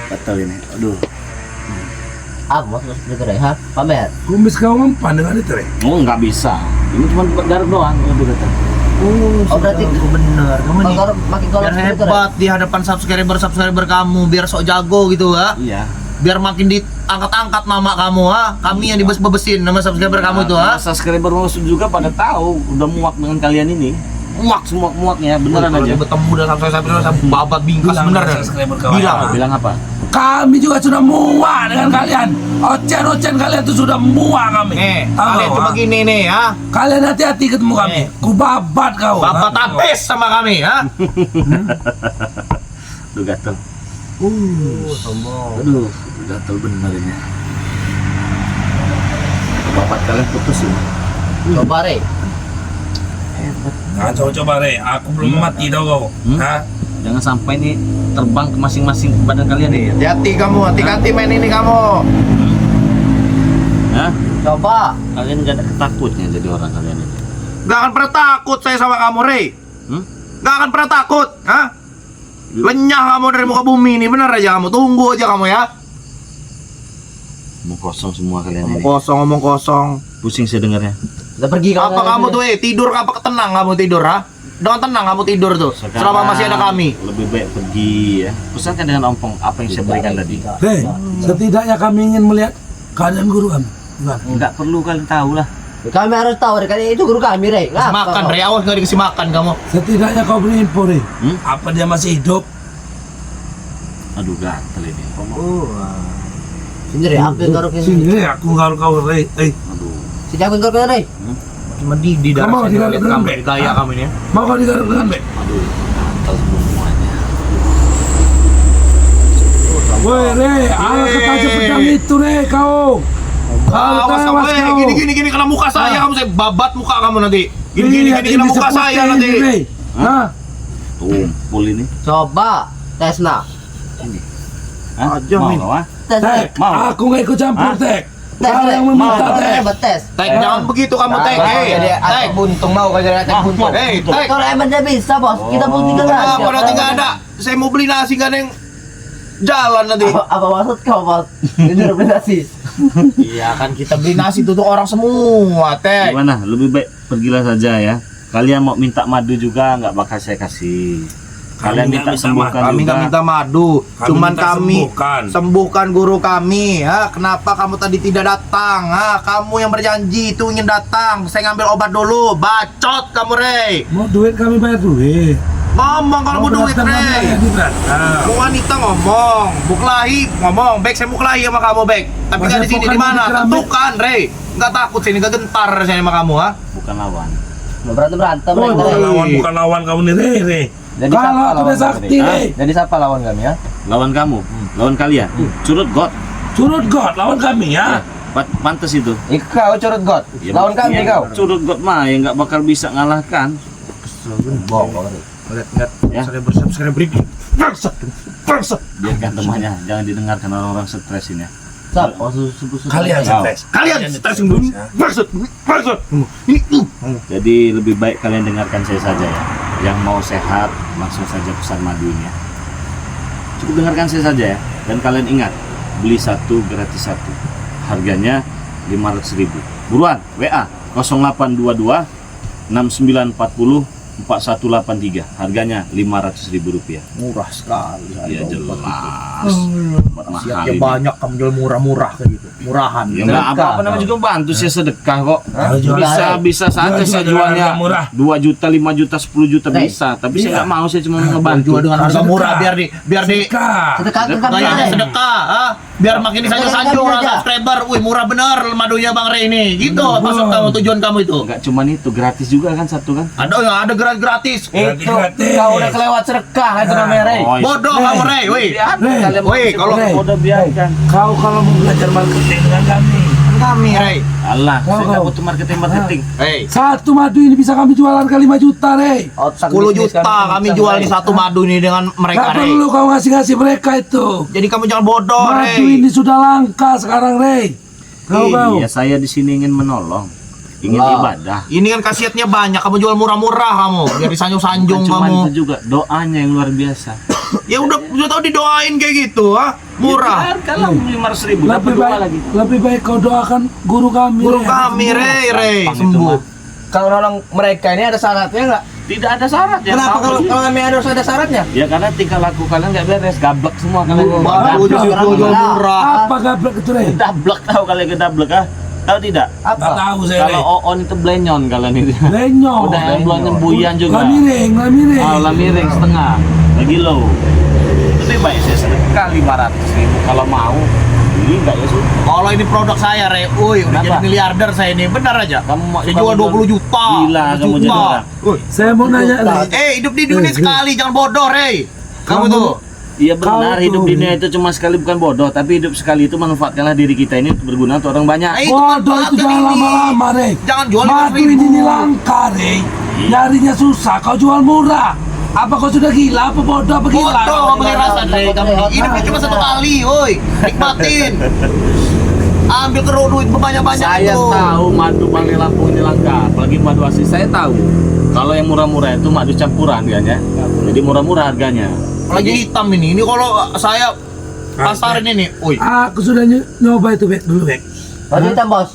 Speaker 4: Batal ini. Aduh.
Speaker 1: apa maksud seperti itu, Rey? Hah? Pamer.
Speaker 3: Kumis kau mempan dengan itu, Rey.
Speaker 4: Oh nggak bisa. Ini cuma garuk doang. Udah datang.
Speaker 1: Oh berarti
Speaker 2: bener kamu nih.
Speaker 1: makin kolot
Speaker 2: Biar hebat di hadapan subscriber kamu, biar sok jago gitu ha.
Speaker 4: Iya.
Speaker 2: Biar makin diangkat-angkat nama kamu ha. Kami yang dibes-bebesin nama subscriber kamu itu ha.
Speaker 4: Subscriber musuh juga pada tahu udah muak dengan kalian ini.
Speaker 2: Muak
Speaker 4: Muak-muaknya beneran
Speaker 2: kalau
Speaker 4: aja.
Speaker 2: bertemu dengan subscriber saya babat bingkas bener dah.
Speaker 4: Bilang apa?
Speaker 3: Kami juga sudah muak dengan kalian. Ocen-ocen kalian tuh sudah muak kami.
Speaker 2: Tahu
Speaker 3: Tahu,
Speaker 2: cuma
Speaker 3: ha?
Speaker 2: gini nih ha.
Speaker 3: Kalian hati-hati ketemu kami. Ku babat kau.
Speaker 2: Babat habis sama kami ha.
Speaker 4: Tuh gatel.
Speaker 1: sombong.
Speaker 4: Aduh, gatel bener ini. Bapak kalian putusin.
Speaker 1: Coba Rey.
Speaker 3: Nah, coba Rey, aku belum mati tau kau. Hah?
Speaker 4: Jangan sampai ini terbang ke masing-masing badan kalian nih.
Speaker 2: Hati-hati kamu, hati-hati main ini kamu.
Speaker 4: Hah?
Speaker 1: Coba.
Speaker 4: Kalian gak ada ketakutnya jadi orang kalian ini.
Speaker 2: Gak akan pernah takut saya sama kamu, Rey. Gak akan pernah takut, ha? Lenyah kamu dari muka bumi ini, bener aja kamu. Tunggu aja kamu ya.
Speaker 4: Ngomong kosong semua kalian ini.
Speaker 2: Ngomong kosong.
Speaker 4: Pusing saya dengarnya.
Speaker 1: Udah pergi kamu.
Speaker 2: Apa kamu tuh tidur apa tenang kamu tidur ha? Dengan tenang kamu tidur tuh. Selama masih ada kami.
Speaker 4: Lebih baik pergi ya. Pesankan dengan ompong apa yang saya berikan tadi.
Speaker 3: Rey, setidaknya kami ingin melihat keadaan guru kami. Gimana?
Speaker 4: Enggak perlu kalian tahu lah.
Speaker 1: Kami harus tahu Rey, kan itu guru kami Rey.
Speaker 2: Kasih makan, Rey. Awas gak dikasih makan kamu.
Speaker 3: Setidaknya kau beri info Rey. Apa dia masih hidup?
Speaker 4: Aduh gatel ini.
Speaker 1: Sini Rey, aku yang garuk ini.
Speaker 3: Sini Rey, aku garuk kau Rey.
Speaker 4: Aduh.
Speaker 1: Sini aku yang garuk Rey.
Speaker 2: Cuma di
Speaker 3: Kamu
Speaker 2: darah
Speaker 3: digaruk
Speaker 2: lihat
Speaker 3: dengan
Speaker 2: kamu
Speaker 3: Bek?
Speaker 2: gaya kamu ini ya.
Speaker 3: Mau kau digaruk dengan Bek?
Speaker 4: Aduh. Gatel semuanya.
Speaker 3: Woi Rey, angkat aja pedang itu Rey kau.
Speaker 2: Awas kamu, gini kena muka saya kamu, saya babat muka kamu nanti. Gini kena muka saya nanti.
Speaker 3: Rey. Hah?
Speaker 4: Tumpul ini.
Speaker 1: Coba tes nak.
Speaker 4: Hah?
Speaker 2: Aja,
Speaker 4: Mau
Speaker 2: Min.
Speaker 4: kau, ah?
Speaker 1: Tes Rey.
Speaker 3: Tek,
Speaker 4: Mau.
Speaker 3: aku nggak ikut campur Tek.
Speaker 1: Tes
Speaker 3: Kau
Speaker 1: Rey.
Speaker 3: yang meminta
Speaker 1: Mau,
Speaker 3: Tek.
Speaker 1: hebat tes.
Speaker 2: Tek, jangan begitu kamu, Tek. Tek.
Speaker 1: buntung mau kau jadi atak buntung.
Speaker 2: Tek.
Speaker 1: Kalau emang dia bisa bos, kita pun tinggal aja.
Speaker 2: Apa nanti nggak ada? Saya mau beli nasi nggak ada yang jalan nanti.
Speaker 1: Apa maksud kau bos? Ini rekomendasi.
Speaker 2: Iya kan kita beli nasi tuh orang semua, Tek.
Speaker 4: Gimana? Lebih baik pergilah saja ya. Kalian mau minta madu juga nggak bakal saya kasih. Kalian minta sembuhkan
Speaker 2: Kami
Speaker 4: juga.
Speaker 2: nggak minta madu, cuman
Speaker 3: minta
Speaker 2: kami
Speaker 3: sembuhkan.
Speaker 2: sembuhkan guru kami. Ya, kenapa kamu tadi tidak datang? Kamu yang berjanji itu ingin datang. Saya ngambil obat dulu. Bacot kamu, Rey.
Speaker 3: Mau duit kami bayar duit.
Speaker 2: Ngomong kalau mau duit, Rey. Mau wanita ngomong, buklahi ngomong. Baik, saya buklahi sama kamu, baik. Tapi
Speaker 3: Masa
Speaker 2: nggak di sini
Speaker 3: bukan
Speaker 2: di mana?
Speaker 3: di keramik?
Speaker 2: Tentukan, Rey. Nggak takut sini, nggak gentar saya sama kamu, ha?
Speaker 4: Bukan lawan.
Speaker 1: Mau berantem
Speaker 3: Oh,
Speaker 1: Rey.
Speaker 3: bukan lawan kamu nih Rey.
Speaker 1: Jadi
Speaker 3: Kalau
Speaker 1: siapa
Speaker 3: aku
Speaker 1: lawan
Speaker 3: udah
Speaker 1: kami?
Speaker 3: sakti Rey.
Speaker 1: Jadi siapa lawan kami ya?
Speaker 4: Lawan kamu, lawan kalian. Curut God.
Speaker 3: Curut God lawan kami ya.
Speaker 4: Pantes itu.
Speaker 1: Kau curut God.
Speaker 4: Ya,
Speaker 1: Lawan kami
Speaker 4: ya,
Speaker 1: kau.
Speaker 4: Curut God mah yang nggak bakal bisa ngalahkan.
Speaker 1: Bohong Rey.
Speaker 2: Lihat,
Speaker 4: Ya.
Speaker 2: saya beri. Bangsat.
Speaker 4: Biarkan temannya, jangan didengarkan orang-orang stres ini ya.
Speaker 1: Sap,
Speaker 3: Kalian stres.
Speaker 2: Kalian stres dulu. Bangsat. Ini
Speaker 4: Jadi lebih baik kalian dengarkan saya saja ya. Yang mau sehat langsung saja pesan madunya. Cukup dengarkan saya saja ya. Dan kalian ingat, beli satu gratis satu. Harganya 500.000. Buruan, WA 0822 6940 4183. Harganya Rp500.000.
Speaker 2: murah sekali.
Speaker 4: Ya jelas. Mahal
Speaker 2: Siapnya
Speaker 4: ini.
Speaker 2: banyak kamu jual murah-murah kayak gitu. Murahan.
Speaker 4: Ya enggak apa-apa namanya juga bantu saya sedekah kok.
Speaker 3: Jual
Speaker 4: Bisa saja saya jualnya
Speaker 3: murah.
Speaker 4: 2 juta, 5 juta, 10 juta
Speaker 1: Hey.
Speaker 4: bisa. Tapi saya
Speaker 3: Iya.
Speaker 4: nggak mau, saya cuma ngebantu.
Speaker 2: Jual dengan harga murah biar di
Speaker 3: Sedekah.
Speaker 1: Sedekahkan kami
Speaker 2: gayanya
Speaker 1: Rey.
Speaker 2: sedekah, biar makin disanjung-sanjung orang subscriber. Wih, murah bener madunya Bang Rey ini. Gitu maksud kamu, tujuan kamu itu.
Speaker 4: Enggak cuman itu, gratis juga kan satu kan?
Speaker 2: Ada gratis.
Speaker 1: Itu
Speaker 3: Gratis.
Speaker 1: kau udah kelewat sedekah itu namanya Rey.
Speaker 4: Oh, iya.
Speaker 2: Bodoh kamu, Rey. Wih.
Speaker 3: Rey.
Speaker 2: Wih, kalau
Speaker 3: Rey.
Speaker 4: Udah biarkan.
Speaker 3: Kau kalau mau belajar marketing dengan kami,
Speaker 2: kami, Rey.
Speaker 4: Allah, saya nggak
Speaker 3: Kau.
Speaker 4: butuh marketing.
Speaker 2: Hey,
Speaker 3: satu madu ini bisa kami jualan ke 5 juta Rey.
Speaker 1: Otak
Speaker 2: 10
Speaker 1: bisnis
Speaker 2: juta kami jual di satu madu ini dengan mereka,
Speaker 3: Gak
Speaker 2: Rey.
Speaker 3: perlu kau ngasih mereka itu.
Speaker 2: Jadi kamu jangan bodoh,
Speaker 3: Madu
Speaker 2: Rey.
Speaker 3: ini sudah langka sekarang Rey. Kau
Speaker 4: Iya, saya di sini ingin menolong, ingin
Speaker 1: Wow.
Speaker 4: ibadah.
Speaker 2: Ini kan khasiatnya banyak, kamu jual murah-murah kamu. Biar disanjung-sanjung
Speaker 4: Bukan cuman
Speaker 2: kamu.
Speaker 4: itu juga, doanya yang luar biasa.
Speaker 2: Ya udah tahu didoain kayak gitu, murah.
Speaker 4: Kalau 500.000 dapat
Speaker 3: lebih
Speaker 4: dua
Speaker 3: baik,
Speaker 4: lagi.
Speaker 3: lebih baik kau doakan guru kami.
Speaker 2: Guru
Speaker 3: Rey.
Speaker 2: kami, Rey,
Speaker 4: Gampang itu
Speaker 2: sembuh.
Speaker 4: mah.
Speaker 5: kalau nolong mereka ini ada syaratnya nggak?
Speaker 4: Tidak ada syarat ya.
Speaker 5: Kenapa kalau kami harus ada syaratnya?
Speaker 4: Ya karena tingkah laku kalian nggak beres, gablek semua kalian.
Speaker 2: Baru jual murah.
Speaker 3: Apa gablek itu Rey?
Speaker 4: Gablek, tahu kalian gablek ah? Tahu tidak?
Speaker 3: Tak tahu saya
Speaker 4: Kalau
Speaker 3: Rey.
Speaker 4: Oon itu blenyon kalian itu.
Speaker 3: Lenyong.
Speaker 4: Udah yang bulannya buyan juga.
Speaker 3: Lah miring.
Speaker 4: Lah miring setengah, lagi low. Lebih baik saya sekali 500.000 kalau mau. Ini enggak ya Su?
Speaker 2: Kalau ini produk saya, Re, udah
Speaker 4: Kenapa?
Speaker 2: jadi miliarder saya ini, benar aja. Saya jual 20 juta.
Speaker 4: Gila kamu jadi orang.
Speaker 3: Saya mau nanya Rey.
Speaker 2: Hidup di dunia sekali, jangan bodoh, Re. Kamu tuh.
Speaker 4: Iya benar,
Speaker 3: Kau
Speaker 4: hidup
Speaker 3: tuh,
Speaker 4: di dunia itu cuma sekali bukan bodoh, tapi hidup sekali itu manfaatkanlah diri kita ini untuk berguna untuk orang banyak.
Speaker 2: Nah, itu
Speaker 3: Bodoh itu
Speaker 2: manfaatkan
Speaker 3: jangan
Speaker 2: ini.
Speaker 3: lama-lama Rey.
Speaker 2: Jangan jual
Speaker 3: Madu
Speaker 2: 5.000.
Speaker 3: ini langka Rey. Nyarinya susah, kau jual murah. Apa kau sudah gila? Apa bodoh? Apa gila?
Speaker 2: Bodoh, kamu pakai rasa, Re. Kamu hidupnya cuma satu kali, woi. Nikmatin. Ambil keruk duit banyak-banyak
Speaker 4: Saya
Speaker 2: itu.
Speaker 4: tahu madu Bangli Lampung ini langka, apalagi madu asli. Saya tahu kalau yang murah-murah itu madu campuran kan ya, jadi murah-murah harganya.
Speaker 2: Lagi hitam ini. Ini kalau saya pasarin ini, woi.
Speaker 3: Aku sudah nyoba itu Bek dulu Bek.
Speaker 1: Madu hitam bos.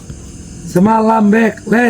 Speaker 3: Semalam Bek, Rey.